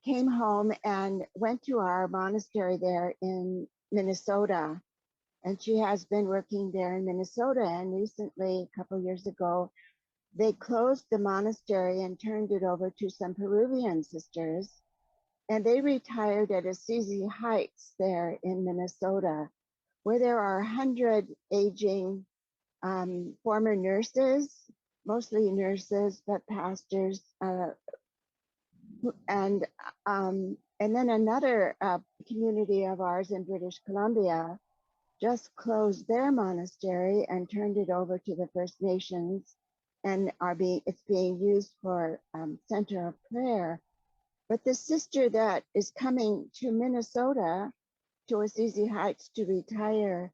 came home and went to our monastery there in Minnesota. And she has been working there in Minnesota. And recently, a couple years ago, they closed the monastery and turned it over to some Peruvian sisters. And they retired at Assisi Heights there in Minnesota, where there are 100 aging former nurses, mostly nurses, but pastors, and then another community of ours in British Columbia just closed their monastery and turned it over to the First Nations, and it's being used for center of prayer. But the sister that is coming to Minnesota, to Assisi Heights to retire,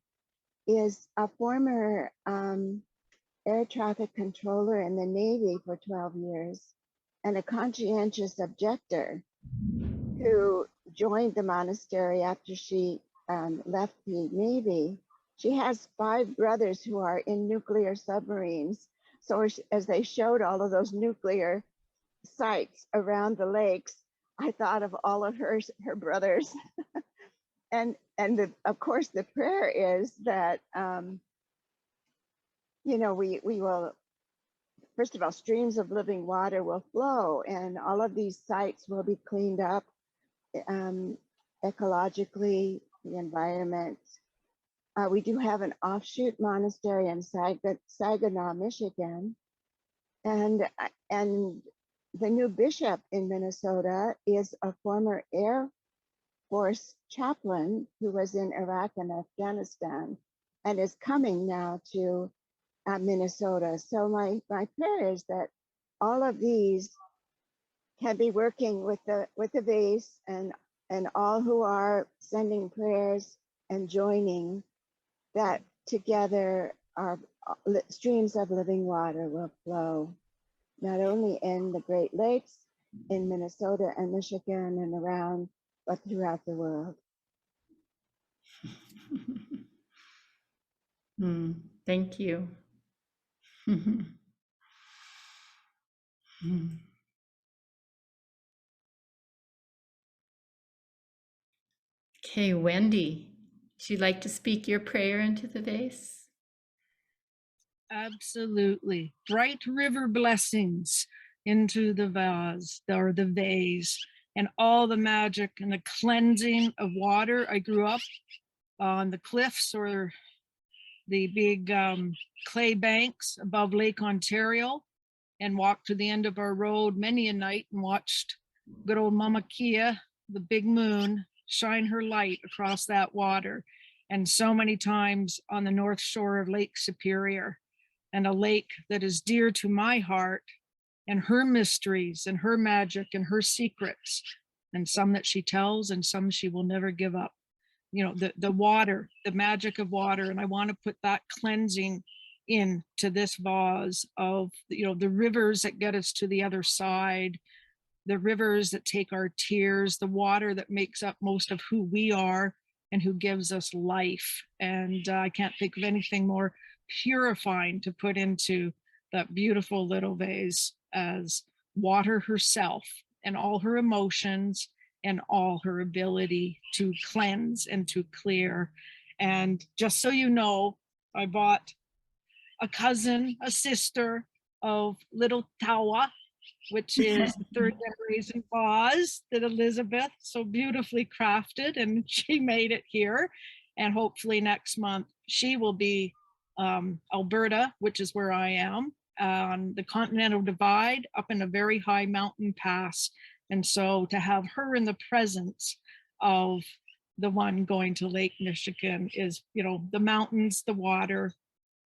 is a former air traffic controller in the Navy for 12 years and a conscientious objector who joined the monastery after she left the Navy. She has 5 brothers who are in nuclear submarines. So as they showed all of those nuclear sites around the lakes, I thought of all of her brothers. And of course, the prayer is that, we will, first of all, streams of living water will flow and all of these sites will be cleaned up ecologically, the environment. We do have an offshoot monastery in Saginaw, Michigan. And the new bishop in Minnesota is a former Air Force chaplain who was in Iraq and Afghanistan and is coming now to Minnesota. So my prayer is that all of these can be working with the vase, and all who are sending prayers and joining, that together our streams of living water will flow, not only in the Great Lakes, in Minnesota and Michigan and around, but throughout the world. Thank you. Okay, Wendy, would you like to speak your prayer into the vase? Absolutely. Bright river blessings into the vase or the vase, and all the magic and the cleansing of water. I grew up on the cliffs or the big clay banks above Lake Ontario, and walked to the end of our road many a night and watched good old Mama Kia, the big moon, shine her light across that water. And so many times on the north shore of Lake Superior, and a lake that is dear to my heart, and her mysteries and her magic and her secrets, and some that she tells and some she will never give up. The water, the magic of water. And I want to put that cleansing into this vase of, you know, the rivers that get us to the other side, the rivers that take our tears, the water that makes up most of who we are and who gives us life. And I can't think of anything more purifying to put into that beautiful little vase as water herself and all her emotions and all her ability to cleanse and to clear. And just so you know, I bought a cousin, a sister of little Tawa, which is the third generation vase that Elizabeth so beautifully crafted, and she made it here. And hopefully next month she will be Alberta, which is where I am, on the Continental Divide up in a very high mountain pass. And so to have her in the presence of the one going to Lake Michigan is, you know, the mountains, the water,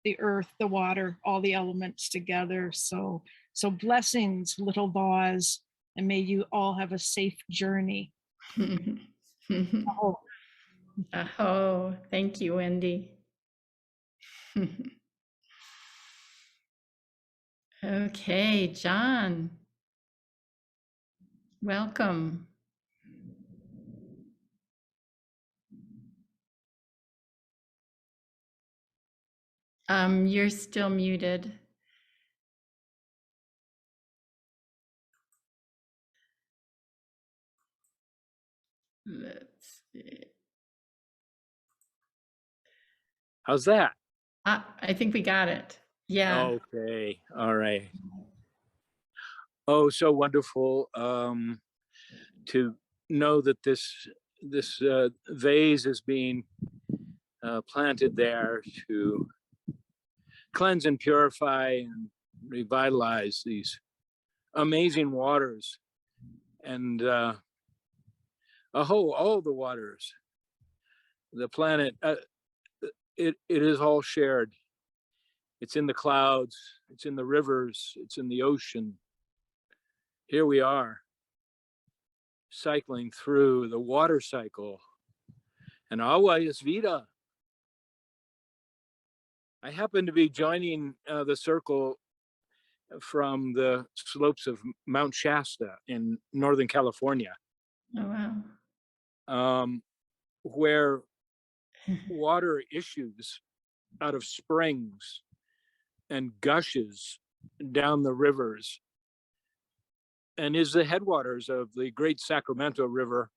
the earth, the water, all the elements together. So blessings, little vase, and may you all have a safe journey. Oh. Oh, thank you, Wendy. Okay, John. Welcome. You're still muted. Let's see. How's that? I think we got it. Yeah. Okay. All right. Oh, so wonderful to know that this vase is being planted there to cleanse and purify and revitalize these amazing waters, and all the waters, the planet. It is all shared. It's in the clouds, it's in the rivers, it's in the ocean. Here we are, cycling through the water cycle. And agua es vida. I happen to be joining the circle from the slopes of Mount Shasta in Northern California. Oh, wow. Where water issues out of springs and gushes down the rivers and is the headwaters of the Great Sacramento River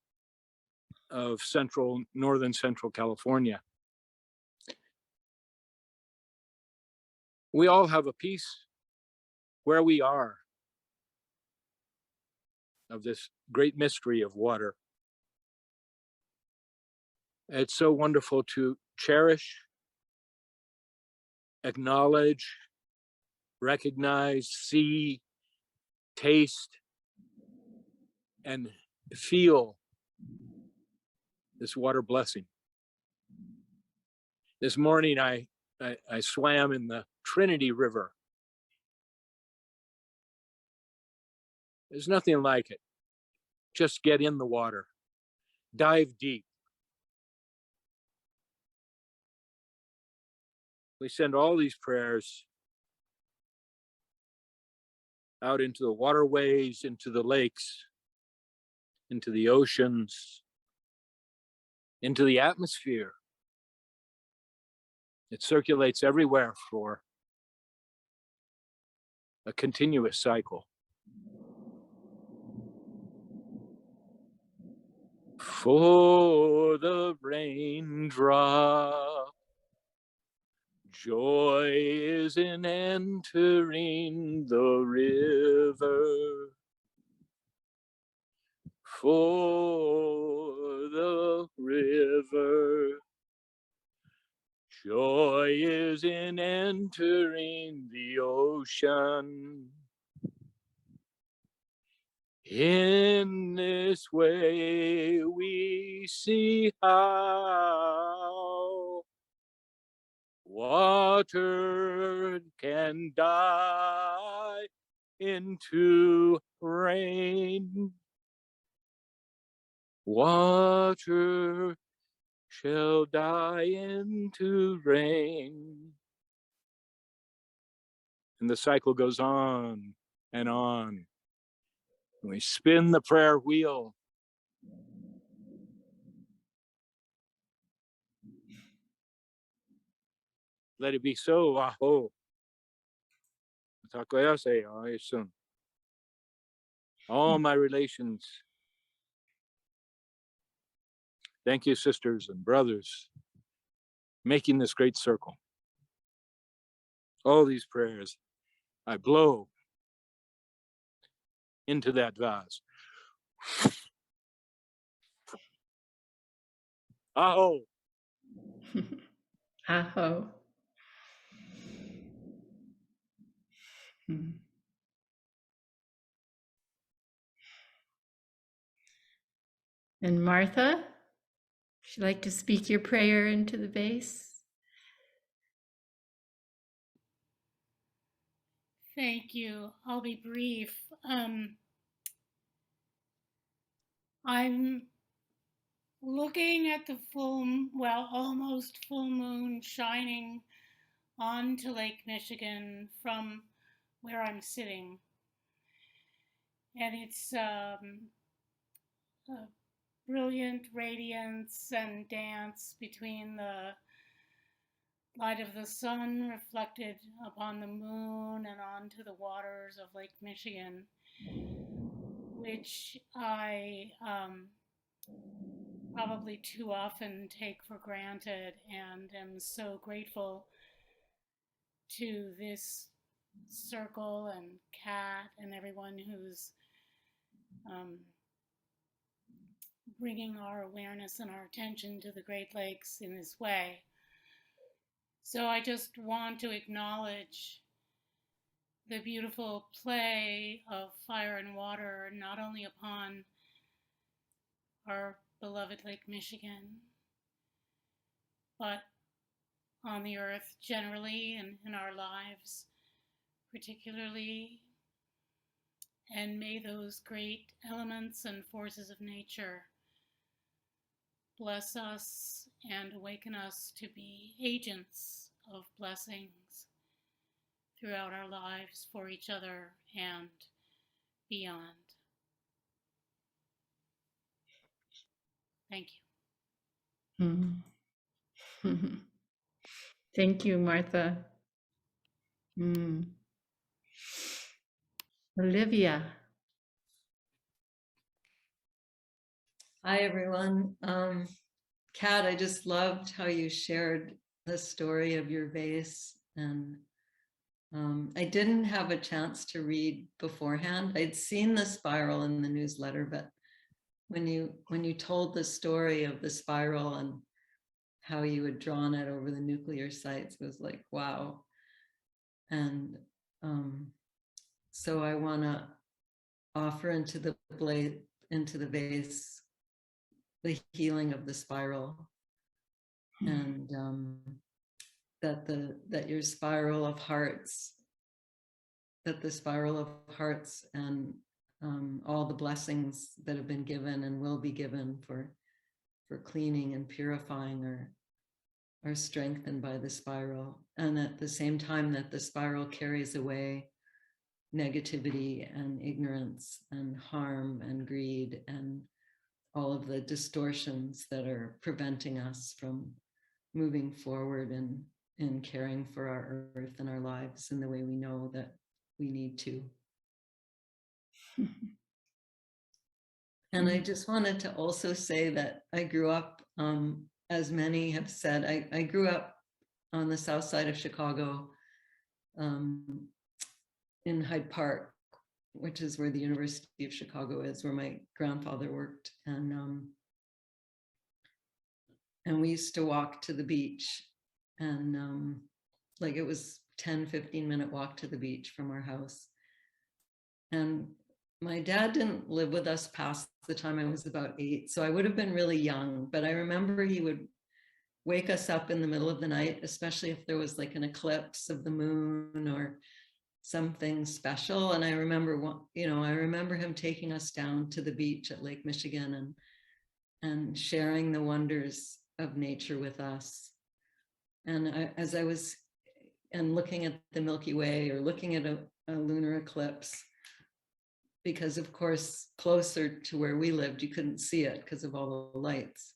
of northern central California. We all have a piece where we are of this great mystery of water. It's so wonderful to cherish, acknowledge, recognize, see, taste, and feel this water blessing. This morning, I swam in the Trinity River. There's nothing like it. Just get in the water, dive deep. We send all these prayers out into the waterways, into the lakes, into the oceans, into the atmosphere. It circulates everywhere for a continuous cycle. For the raindrop, joy is in entering the river. For the river, joy is in entering the ocean. In this way we see how water can die into rain. Water shall die into rain. And the cycle goes on and on. And we spin the prayer wheel. Let it be so. Aho. Takoyase, Aesun. All my relations. Thank you, sisters and brothers, making this great circle. All these prayers, I blow into that vase. Aho. Aho. Hmm. And Martha, would you like to speak your prayer into the vase? Thank you. I'll be brief. I'm looking at the almost full moon shining onto Lake Michigan from where I'm sitting. And it's a brilliant radiance and dance between the light of the sun reflected upon the moon and onto the waters of Lake Michigan, which I probably too often take for granted, and am so grateful to this circle and Kat and everyone who's bringing our awareness and our attention to the Great Lakes in this way. So I just want to acknowledge the beautiful play of fire and water, not only upon our beloved Lake Michigan, but on the earth generally and in our lives particularly. And may those great elements and forces of nature bless us and awaken us to be agents of blessings throughout our lives for each other and beyond. Thank you. Hmm. Thank you, Martha. Olivia. Hi, everyone. Kat, I just loved how you shared the story of your vase. And I didn't have a chance to read beforehand. I'd seen the spiral in the newsletter, but when you told the story of the spiral and how you had drawn it over the nuclear sites, it was like, wow. And so I want to offer into the vase the healing of the spiral, and that your spiral of hearts, and all the blessings that have been given and will be given for cleaning and purifying are strengthened by the spiral, and at the same time that the spiral carries away negativity and ignorance and harm and greed and all of the distortions that are preventing us from moving forward and caring for our earth and our lives in the way we know that we need to. And I just wanted to also say that I grew up, as many have said, I grew up on the south side of Chicago, in Hyde Park, which is where the University of Chicago is, where my grandfather worked. And we used to walk to the beach, and like it was 10-15 minute walk to the beach from our house. And my dad didn't live with us past the time I was about 8, so I would have been really young, but I remember he would wake us up in the middle of the night, especially if there was like an eclipse of the moon or something special. And I remember him taking us down to the beach at Lake Michigan and sharing the wonders of nature with us. And as I was and looking at the Milky Way or looking at a lunar eclipse. Because of course, closer to where we lived, you couldn't see it because of all the lights.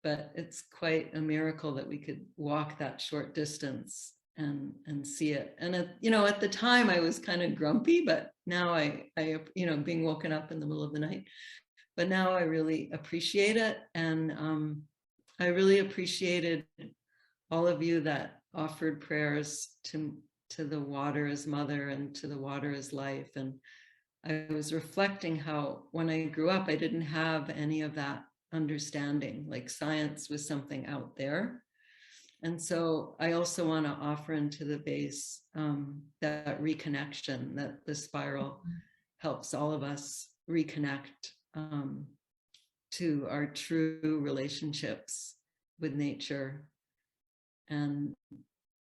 But it's quite a miracle that we could walk that short distance and see it. And at the time I was kind of grumpy, but now I being woken up in the middle of the night, but now I really appreciate it. And I really appreciated all of you that offered prayers to the water as mother and to the water as life. And I was reflecting how when I grew up, I didn't have any of that understanding, like science was something out there. And so I also want to offer into the vase that reconnection, that the spiral helps all of us reconnect to our true relationships with nature. And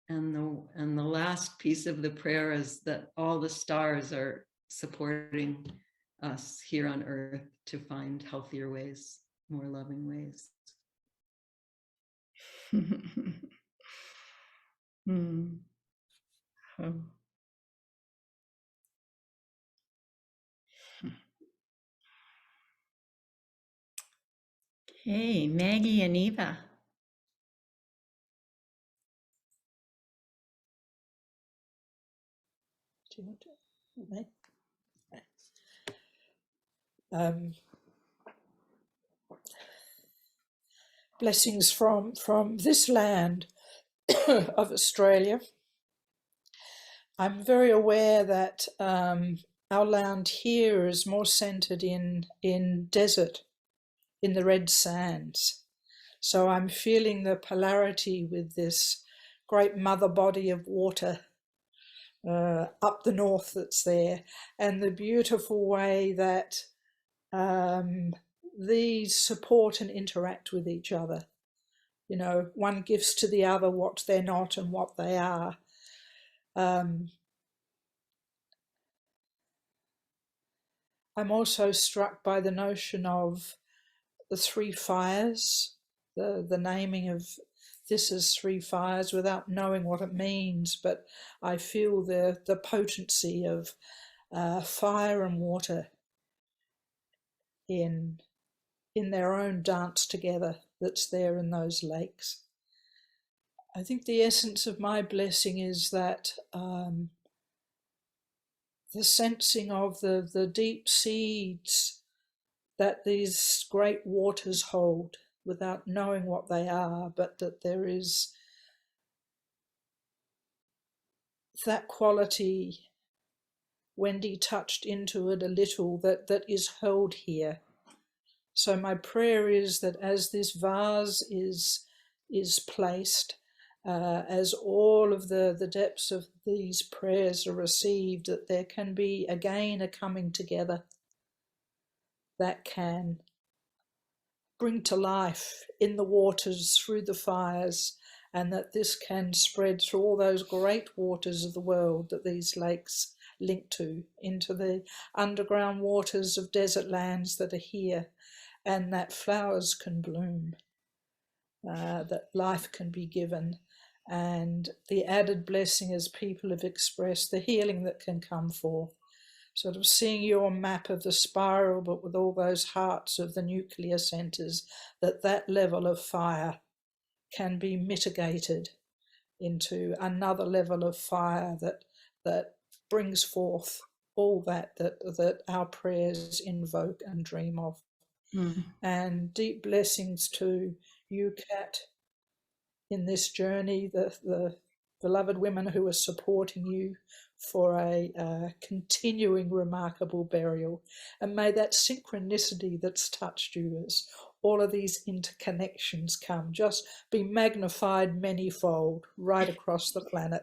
the last piece of the prayer is that all the stars are supporting us here on Earth to find healthier ways, more loving ways. Oh. Okay, Maggie and Eva. Do you want to? Me? Blessings from this land of Australia. I'm very aware that our land here is more centered in desert, in the red sands. So I'm feeling the polarity with this great mother body of water up the north that's there, and the beautiful way that these support and interact with each other. One gives to the other what they're not and what they are. I'm also struck by the notion of the three fires, the naming of this as three fires without knowing what it means, but I feel the potency of fire and water in their own dance together that's there in those lakes. I think the essence of my blessing is that the sensing of the deep seeds that these great waters hold without knowing what they are, but that there is that quality, Wendy touched into it a little, that is held here. So my prayer is that as this vase is placed, as all of the depths of these prayers are received, that there can be again a coming together that can bring to life in the waters, through the fires, and that this can spread through all those great waters of the world that these lakes link to, into the underground waters of desert lands that are here, and that flowers can bloom, that life can be given, and the added blessing, as people have expressed, the healing that can come forth. Sort of seeing your map of the spiral, but with all those hearts of the nuclear centers, that level of fire can be mitigated into another level of fire that brings forth all that our prayers invoke and dream of. And deep blessings to you, Kat, in this journey, the beloved women who are supporting you for a continuing remarkable burial. And may that synchronicity that's touched you as all of these interconnections come just be magnified manyfold right across the planet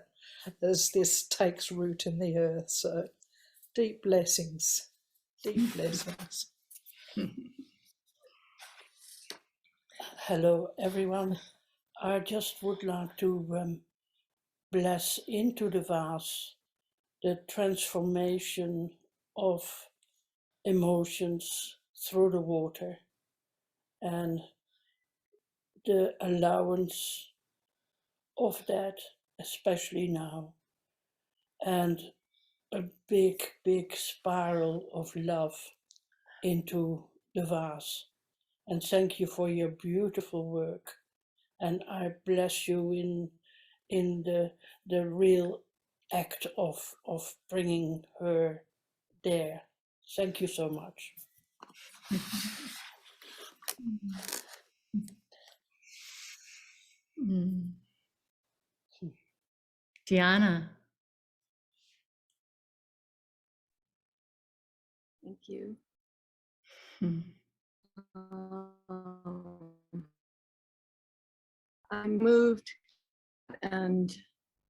as this takes root in the earth. So deep blessings, deep blessings. Hello, everyone. I just would like to bless into the vase the transformation of emotions through the water and the allowance of that especially now, and a big, big spiral of love into the vase. And thank you for your beautiful work. And I bless you in the real act of bringing her there. Thank you so much. Diana. Thank you. I'm moved, and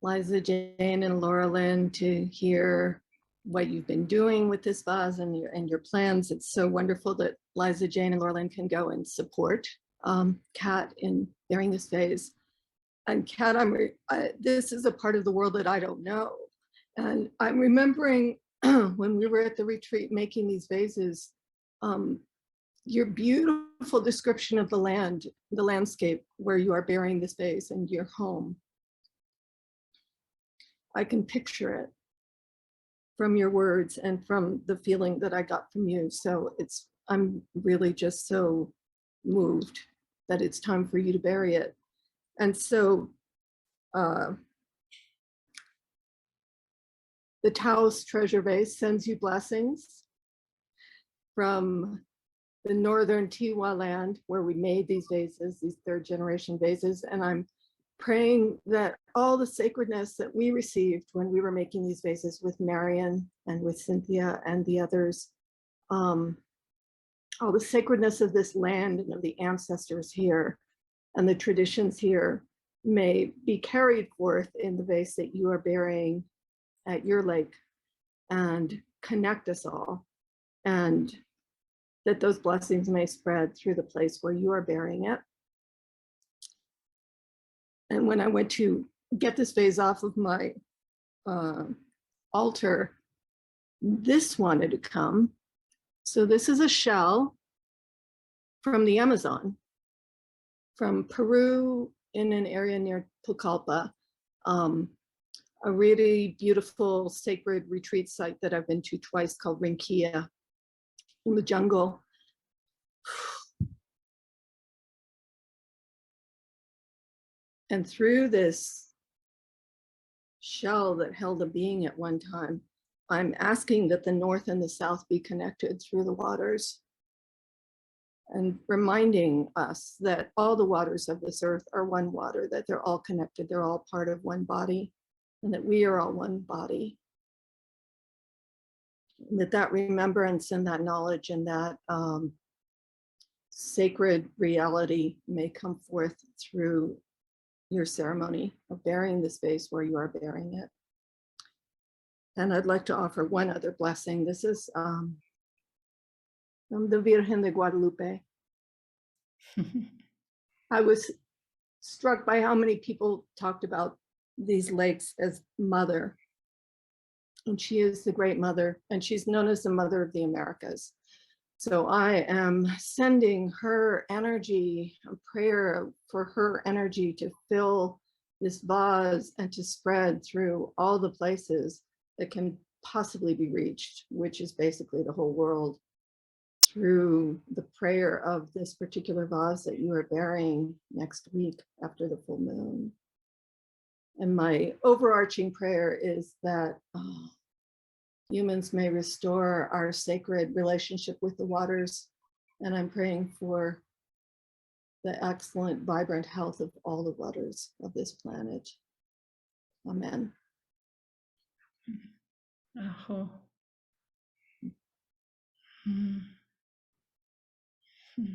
Liza Jane and Laura Lynn, to hear what you've been doing with this vase and your plans. It's so wonderful that Liza Jane and Laura Lynn can go and support Kat in bearing this vase. And Kat, this is a part of the world that I don't know. And I'm remembering when we were at the retreat making these vases, your beautiful description of the landscape where you are bearing this vase and your home. I can picture it from your words and from the feeling that I got from you. So I'm really just so moved that it's time for you to bury it. And so the Taos Treasure Vase sends you blessings from the northern Tiwa land where we made these vases, these third generation vases. And I'm praying that all the sacredness that we received when we were making these vases with Marion and with Cynthia and the others, all the sacredness of this land and of the ancestors here and the traditions here may be carried forth in the vase that you are bearing at your lake and connect us all, and that those blessings may spread through the place where you are bearing it. And when I went to get this vase off of my altar, this wanted to come. So this is a shell from the Amazon, from Peru, in an area near Pucallpa, a really beautiful sacred retreat site that I've been to twice called Rinquilla in the jungle. And through this shell that held a being at one time, I'm asking that the north and the south be connected through the waters, and reminding us that all the waters of this earth are one water, that they're all connected, they're all part of one body, and that we are all one body. And that remembrance and that knowledge and that sacred reality may come forth through your ceremony of bearing this vase where you are bearing it. And I'd like to offer one other blessing. This is from the Virgen de Guadalupe. I was struck by how many people talked about these lakes as mother. And she is the great mother, and she's known as the mother of the Americas. So I am sending her energy, a prayer for her energy to fill this vase and to spread through all the places that can possibly be reached, which is basically the whole world, through the prayer of this particular vase that you are bearing next week after the full moon. And my overarching prayer is that humans may restore our sacred relationship with the waters. And I'm praying for the excellent, vibrant health of all the waters of this planet. Amen. Aho. Hmm. Hmm.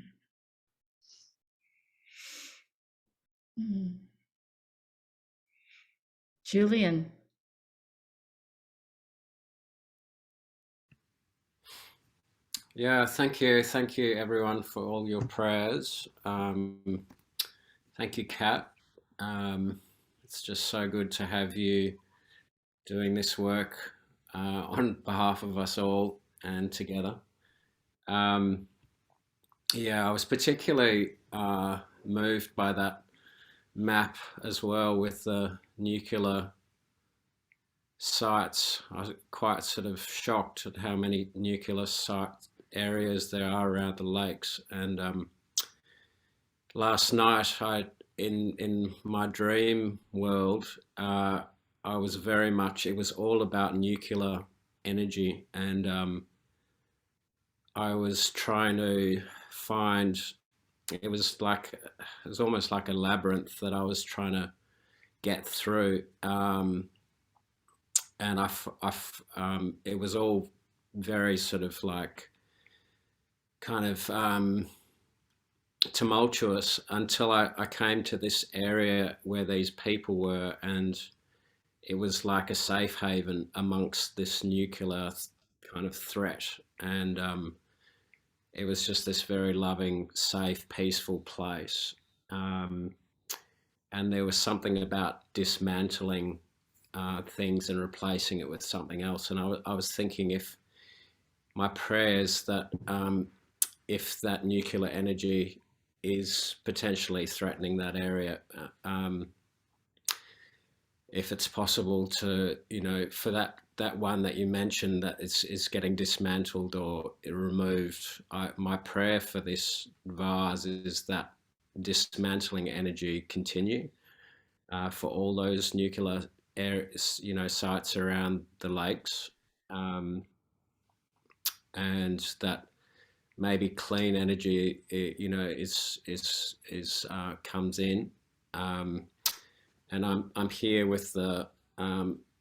Hmm. Julian. Yeah, thank you. Thank you, everyone, for all your prayers. Thank you, Kat. It's just so good to have you doing this work on behalf of us all and together. Yeah, I was particularly moved by that map as well with the nuclear sites. I was quite sort of shocked at how many nuclear site areas there are around the lakes. And last night, in my dream world, I was very much, it was all about nuclear energy, and I was trying to find, it was almost like a labyrinth that I was trying to get through. And it was all very sort of like kind of tumultuous until I came to this area where these people were, and it was like a safe haven amongst this nuclear kind of threat. And it was just this very loving, safe, peaceful place. And there was something about dismantling things and replacing it with something else. And I was thinking, if my prayers that if that nuclear energy is potentially threatening that area, if it's possible to, for that one that you mentioned that is getting dismantled or removed, my prayer for this vase is that dismantling energy continue for all those nuclear areas, sites around the lakes, and that maybe clean energy, comes in. And I'm here with the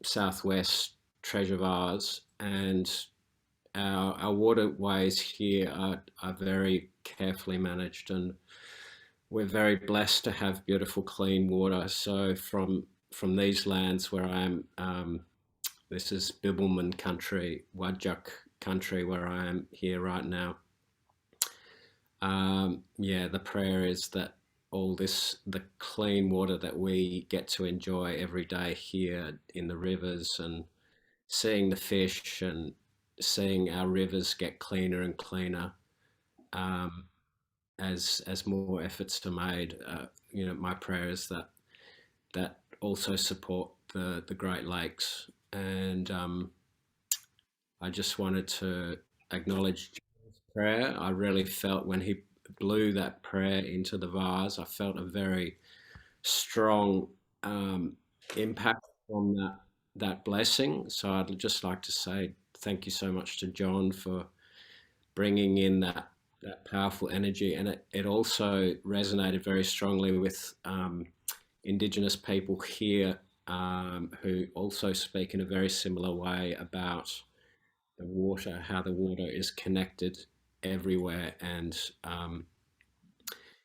Southwest Treasure Vase, and our waterways here are very carefully managed, and we're very blessed to have beautiful clean water. So from these lands where I am, this is Bibbulmun country, Whadjuk country, where I am here right now. The prayer is that the clean water that we get to enjoy every day here in the rivers, and seeing the fish and seeing our rivers get cleaner and cleaner, as more efforts are made, my prayer is that also support the Great Lakes. And I just wanted to acknowledge John's prayer. I really felt when he blew that prayer into the vase, I felt a very strong impact from that blessing. So I'd just like to say thank you so much to John for bringing in that powerful energy. And it also resonated very strongly with Indigenous people here, who also speak in a very similar way about the water, how the water is connected everywhere. And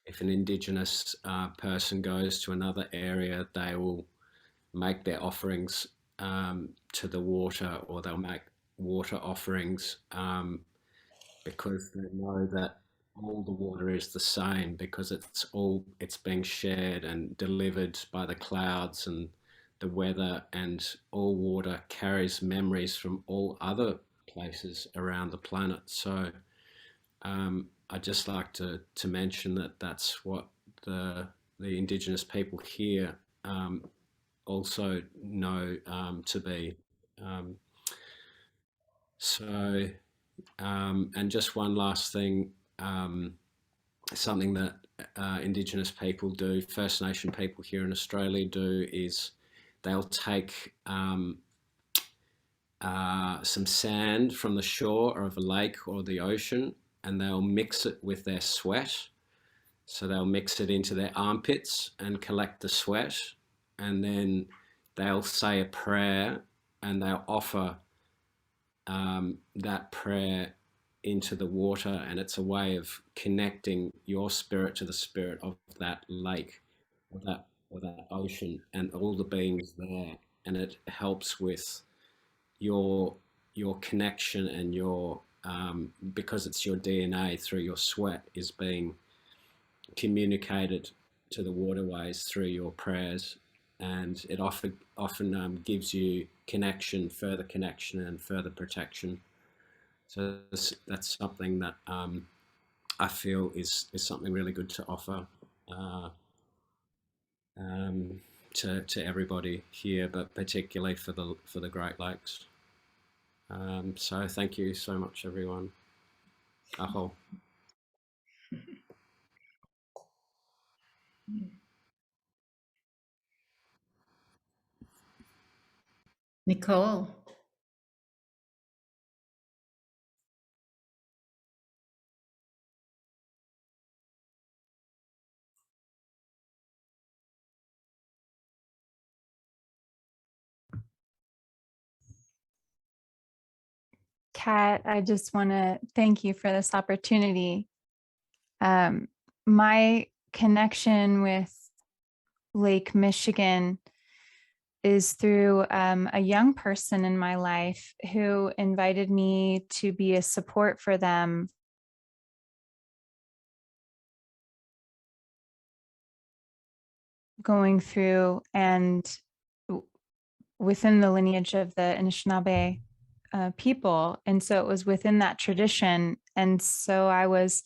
if an Indigenous person goes to another area, they will make their offerings to the water, or they'll make water offerings, because they know that all the water is the same, because it's being shared and delivered by the clouds and the weather, and all water carries memories from all other places around the planet. So I'd just like to mention that that's what the Indigenous people here also know to be. And just one last thing, something that Indigenous people do, First Nation people here in Australia do, is they'll take some sand from the shore of a lake or the ocean, and they'll mix it with their sweat. So they'll mix it into their armpits and collect the sweat, and then they'll say a prayer, and they'll offer that prayer into the water. And it's a way of connecting your spirit to the spirit of that lake or that ocean and all the beings there. And it helps with your connection, and your because it's your DNA through your sweat is being communicated to the waterways through your prayers, and it often gives you further connection and further protection. So that's something that I feel is something really good to offer to everybody here, but particularly for the Great Lakes. So thank you so much, everyone. Aho. Nikole. Kat, I just want to thank you for this opportunity. My connection with Lake Michigan is through a young person in my life who invited me to be a support for them going through and within the lineage of the Anishinaabe people. And so it was within that tradition. And so I was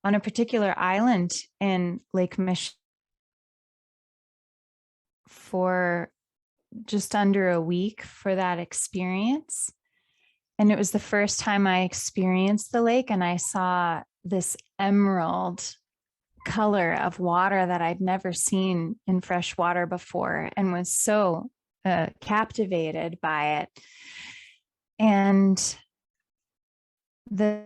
on a particular island in Lake Michigan for just under a week for that experience. And it was the first time I experienced the lake, and I saw this emerald color of water that I'd never seen in fresh water before, and was so captivated by it. And the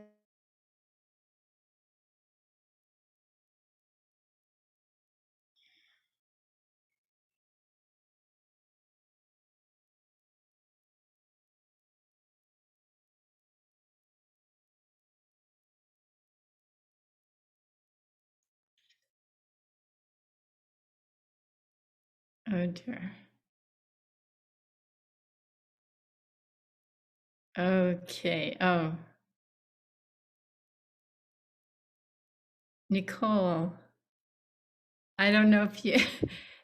Oh dear. Okay. Oh, Nikole, I don't know if you,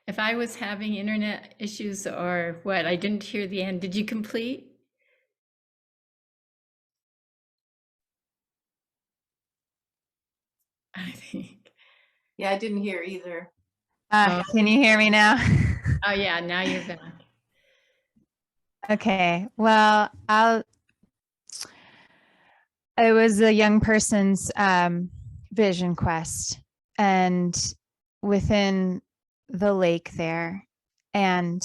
if I was having internet issues or what. I didn't hear the end. Did you complete? I think. Yeah, I didn't hear either. can you hear me now? Oh yeah, now you're back. Okay. Well, it was a young person's vision quest, and within the lake there. And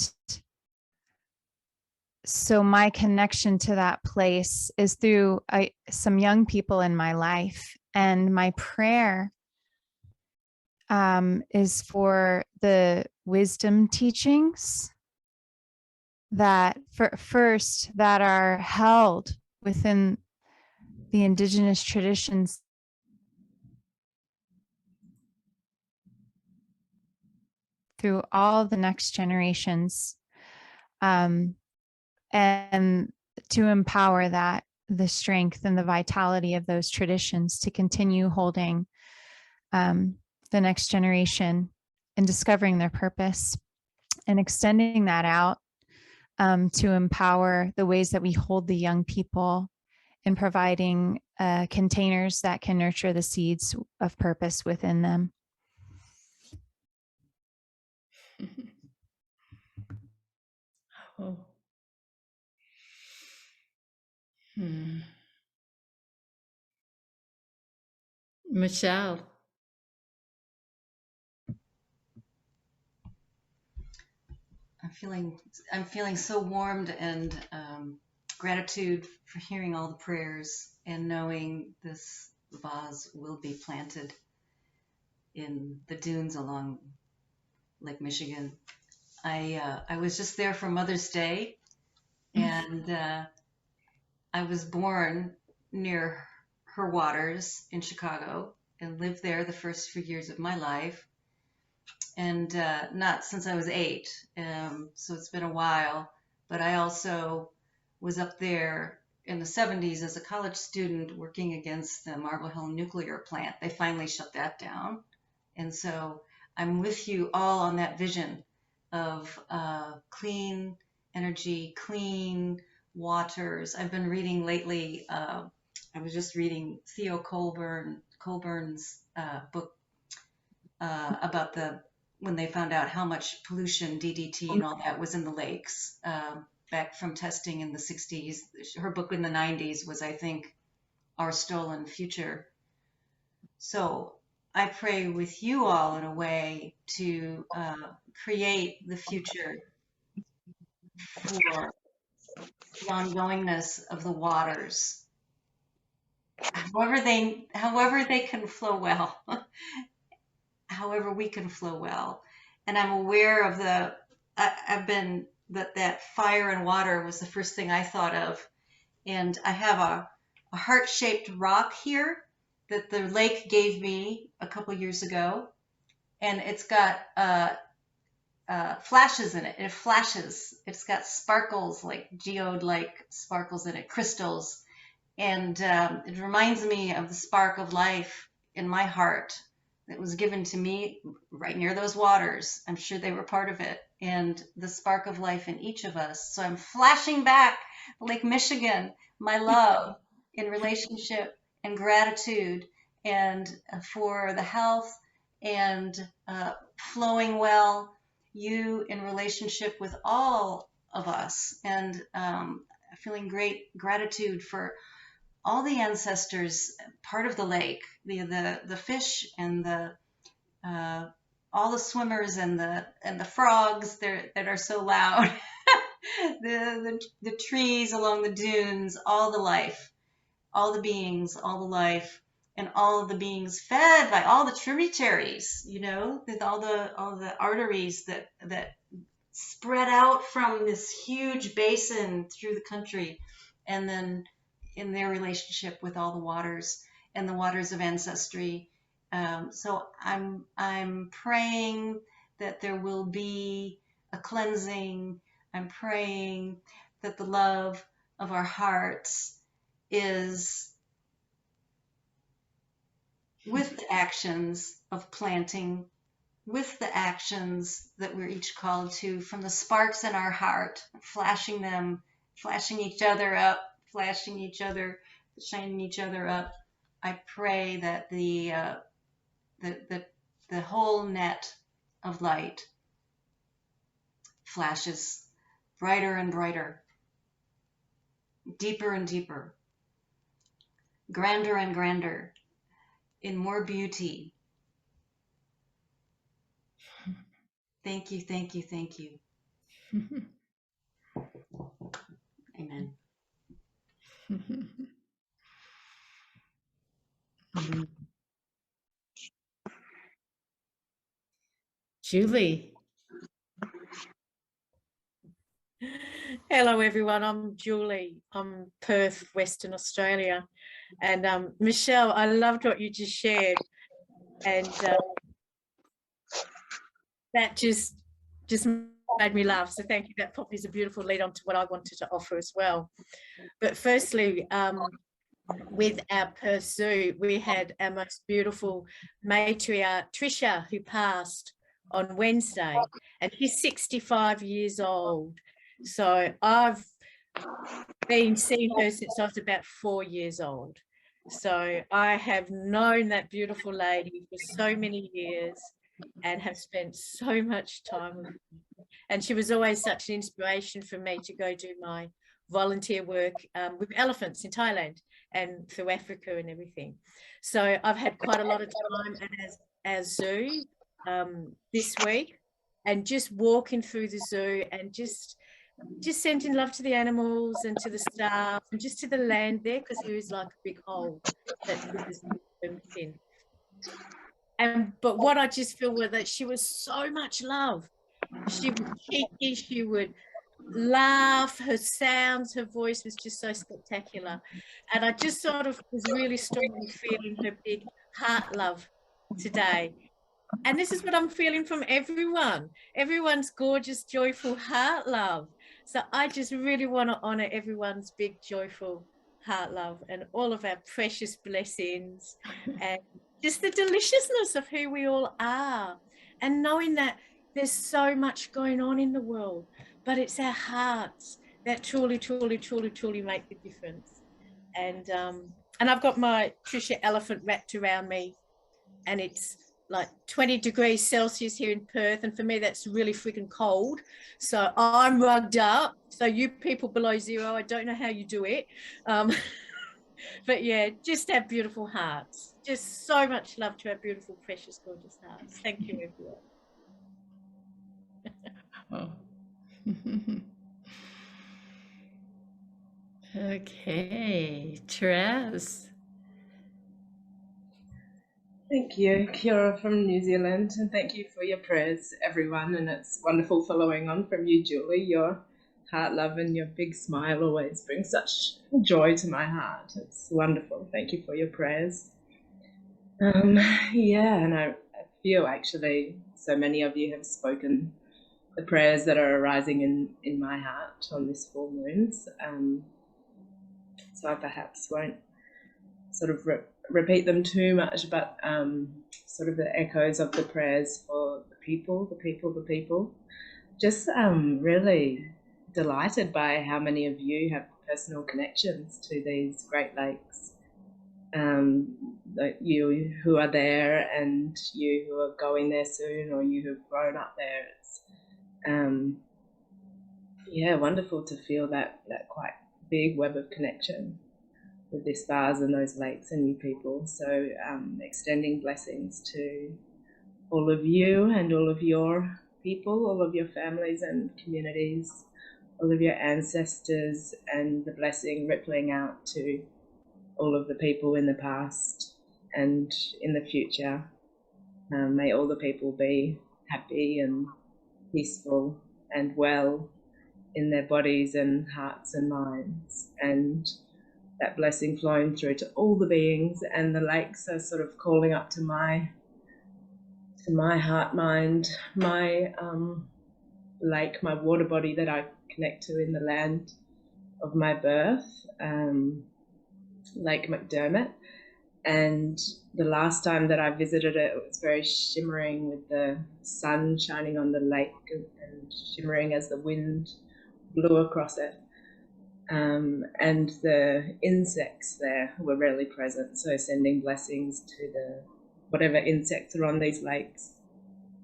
so my connection to that place is through some young people in my life. And my prayer is for the wisdom teachings that first that are held within the indigenous traditions through all the next generations, and to empower that the strength and the vitality of those traditions to continue holding the next generation and discovering their purpose and extending that out to empower the ways that we hold the young people in providing containers that can nurture the seeds of purpose within them. Oh. Michelle. I'm feeling so warmed and gratitude for hearing all the prayers and knowing this vase will be planted in the dunes along Lake Michigan. I was just there for Mother's Day, and I was born near her waters in Chicago and lived there the first few years of my life. And not since I was 8, so it's been a while. But I also was up there in the 70s as a college student working against the Marble Hill nuclear plant. They finally shut that down. And so I'm with you all on that vision of clean energy, clean waters. I've been reading lately, I was just reading Theo Colburn's book about the when they found out how much pollution, DDT and all that was in the lakes, back from testing in the 60s. Her book in the 90s was, I think, Our Stolen Future. So I pray with you all in a way to create the future for the ongoingness of the waters, however they can flow well, however we can flow well. And I'm aware of that fire and water was the first thing I thought of. And I have a heart-shaped rock here that the lake gave me a couple years ago. And it's got flashes in it. It flashes. It's got sparkles, like geode-like sparkles in it, crystals. And it reminds me of the spark of life in my heart that was given to me right near those waters. I'm sure they were part of it. And the spark of life in each of us. So I'm flashing back Lake Michigan, my love in relationship and gratitude, and for the health and flowing well, you in relationship with all of us, and feeling great gratitude for all the ancestors, part of the lake, the fish and the all the swimmers and the frogs that are so loud, the trees along the dunes, all the life, all the beings, all the life, and all of the beings fed by all the tributaries, you know, with all the arteries that spread out from this huge basin through the country, and then in their relationship with all the waters and the waters of ancestry. So I'm praying that there will be a cleansing. I'm praying that the love of our hearts is with the actions of planting, with the actions that we're each called to, from the sparks in our heart, flashing them, flashing each other up, flashing each other, shining each other up. I pray that the whole net of light flashes brighter and brighter, deeper and deeper, grander and grander, in more beauty. Thank you, thank you, thank you. Amen. Julie. Hello everyone, I'm Julie. I'm Perth, Western Australia. And Michelle, I loved what you just shared. And that just made me laugh. So thank you. That probably is a beautiful lead on to what I wanted to offer as well. But firstly, with our Perth Zoo, we had our most beautiful matriarch, Tricia, who passed on Wednesday, and she's 65 years old. So I've been seeing her since I was about 4 years old. So I have known that beautiful lady for so many years and have spent so much time with her. And she was always such an inspiration for me to go do my volunteer work with elephants in Thailand and through Africa and everything. So I've had quite a lot of time at our zoo this week, and just walking through the zoo and just sending love to the animals and to the staff and just to the land there, because there is like a big hole that rivers swim in. But what I just feel was that she was so much love. She was cheeky, she would laugh, her sounds, her voice was just so spectacular. And I just sort of was really strongly feeling her big heart love today. And this is what I'm feeling from everyone. Everyone's gorgeous, joyful heart love. So I just really want to honor everyone's big, joyful heart love and all of our precious blessings and just the deliciousness of who we all are, and knowing that there's so much going on in the world, but it's our hearts that truly, truly, truly, truly make the difference. And I've got my Tricia elephant wrapped around me, and it's like 20 degrees Celsius here in Perth, and for me that's really freaking cold. So I'm rugged up. So you people below zero, I don't know how you do it. But yeah, just have beautiful hearts. Just so much love to our beautiful, precious, gorgeous hearts. Thank you, everyone. Oh. Okay, Therese. Thank you, Kia from New Zealand, and thank you for your prayers, everyone. And it's wonderful following on from you, Julie. Your heart love and your big smile always brings such joy to my heart. It's wonderful. Thank you for your prayers. Yeah, and I feel actually so many of you have spoken the prayers that are arising in my heart on this full moons. So I perhaps won't sort of repeat them too much, but sort of the echoes of the prayers for the people. Just really delighted by how many of you have personal connections to these Great Lakes. Like you who are there and you who are going there soon, or you who've grown up there. It's yeah, wonderful to feel that quite big web of connection with this vase and those lakes and you people. So extending blessings to all of you and all of your people, all of your families and communities, all of your ancestors, and the blessing rippling out to all of the people in the past and in the future. May all the people be happy and peaceful and well in their bodies and hearts and minds, and that blessing flowing through to all the beings. And the lakes are sort of calling up to my heart mind, my lake, my water body that I connect to in the land of my birth, Lake McDermott. And the last time that I visited it, it was very shimmering with the sun shining on the lake and shimmering as the wind blew across it. And the insects there were really present, so sending blessings to the whatever insects are on these lakes,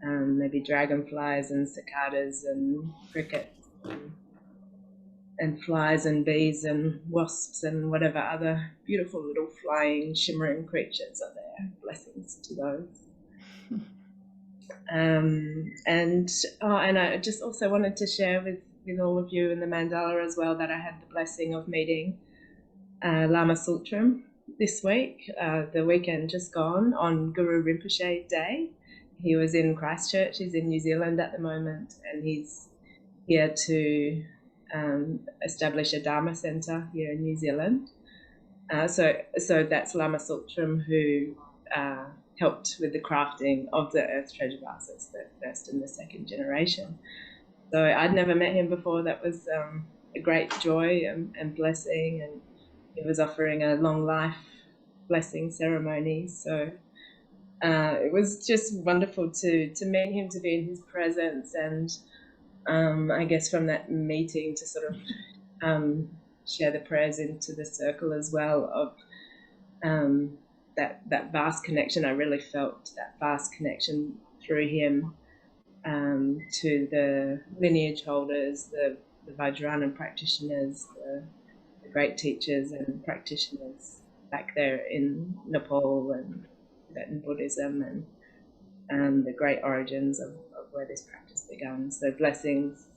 maybe dragonflies and cicadas and crickets and flies and bees and wasps and whatever other beautiful little flying shimmering creatures are there. Blessings to those. And I just also wanted to share with all of you in the mandala as well that I had the blessing of meeting Lama Sultram this week, the weekend just gone, on Guru Rinpoche Day. He was in Christchurch. He's in New Zealand at the moment, and he's here to establish a Dharma centre here in New Zealand. So that's Lama Sultram, who helped with the crafting of the Earth Treasure Vases, the first and the second generation. So I'd never met him before. That was a great joy and blessing, and he was offering a long life blessing ceremony. So it was just wonderful to meet him, to be in his presence, and I guess from that meeting to sort of share the prayers into the circle as well of that vast connection. I really felt that vast connection through him to the lineage holders, the Vajrayana practitioners, the great teachers and practitioners back there in Nepal and Tibetan Buddhism, and the great origins of where this practice began. So blessings,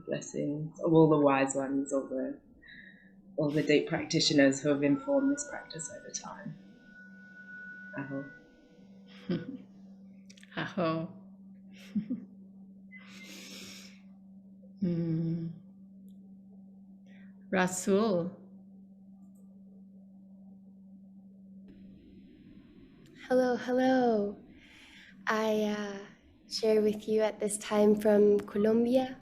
blessings of all the wise ones, all the deep practitioners who have informed this practice over time. Aho. Aho. Rasul. Hello, hello. I share with you at this time from Colombia.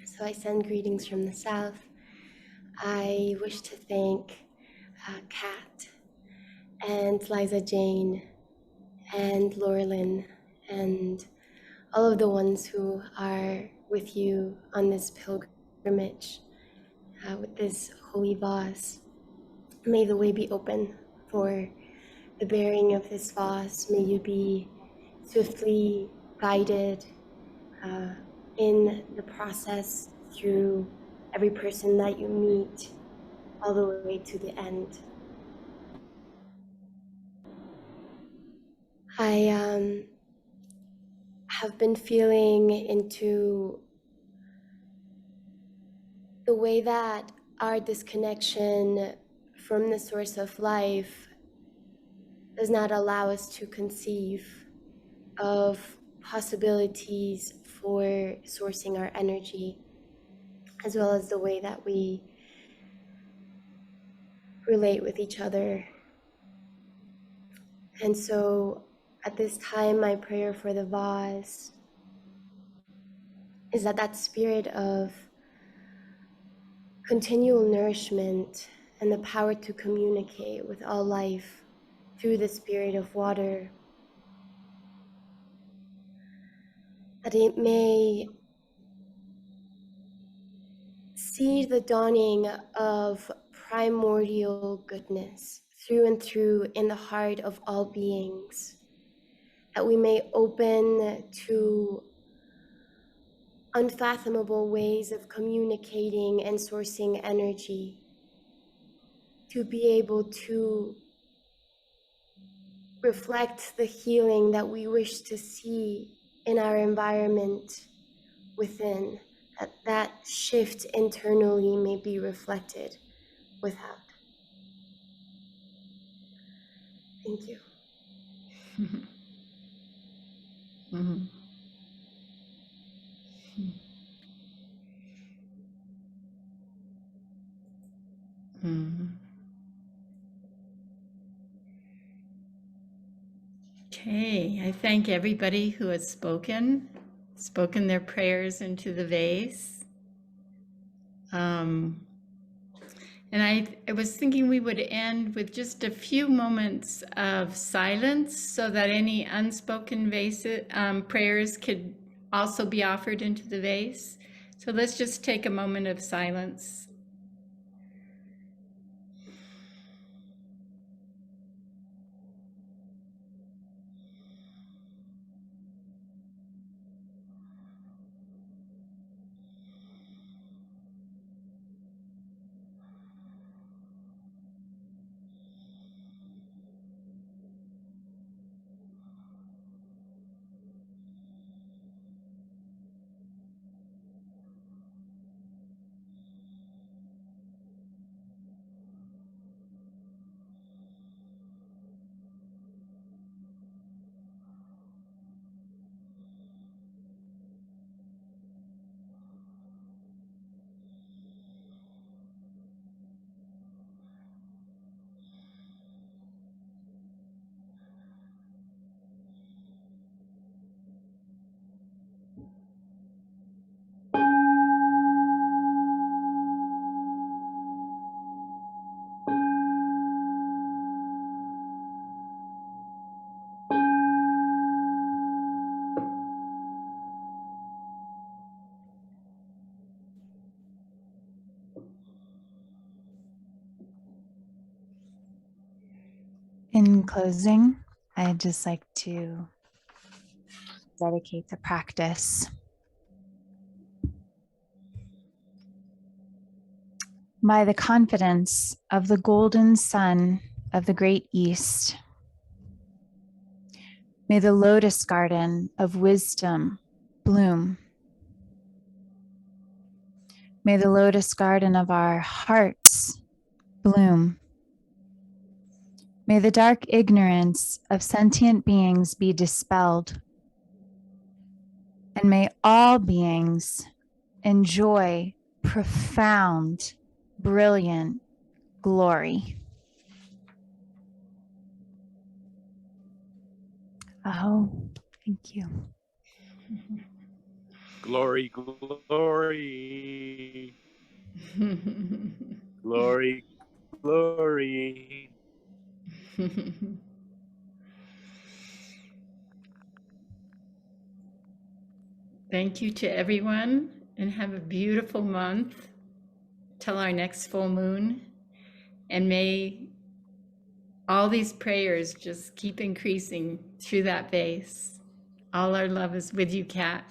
So I send greetings from the south. I wish to thank Kat and Liza Jane and Laurelyn and all of the ones who are with you on this pilgrimage with this holy vase. May the way be open for the bearing of this vase. May you be swiftly guided in the process through every person that you meet, all the way to the end. I have been feeling into the way that our disconnection from the source of life does not allow us to conceive of possibilities for sourcing our energy, as well as the way that we relate with each other. And so at this time, my prayer for the vase is that that spirit of continual nourishment and the power to communicate with all life through the spirit of water, that it may see the dawning of primordial goodness through and through in the heart of all beings, that we may open to unfathomable ways of communicating and sourcing energy, to be able to reflect the healing that we wish to see in our environment within, that shift internally may be reflected without. Thank you. Mhm. Mhm. Okay, I thank everybody who has spoken their prayers into the vase. And I was thinking we would end with just a few moments of silence so that any unspoken prayers could also be offered into the vase. So let's just take a moment of silence. In closing, I'd just like to dedicate the practice. By the confidence of the golden sun of the great East, may the lotus garden of wisdom bloom. May the lotus garden of our hearts bloom. May the dark ignorance of sentient beings be dispelled. And may all beings enjoy profound, brilliant glory. Oh, thank you. Glory, glory. Glory, glory. Thank you to everyone, and have a beautiful month till our next full moon. And may all these prayers just keep increasing through that vase. All our love is with you, Kat.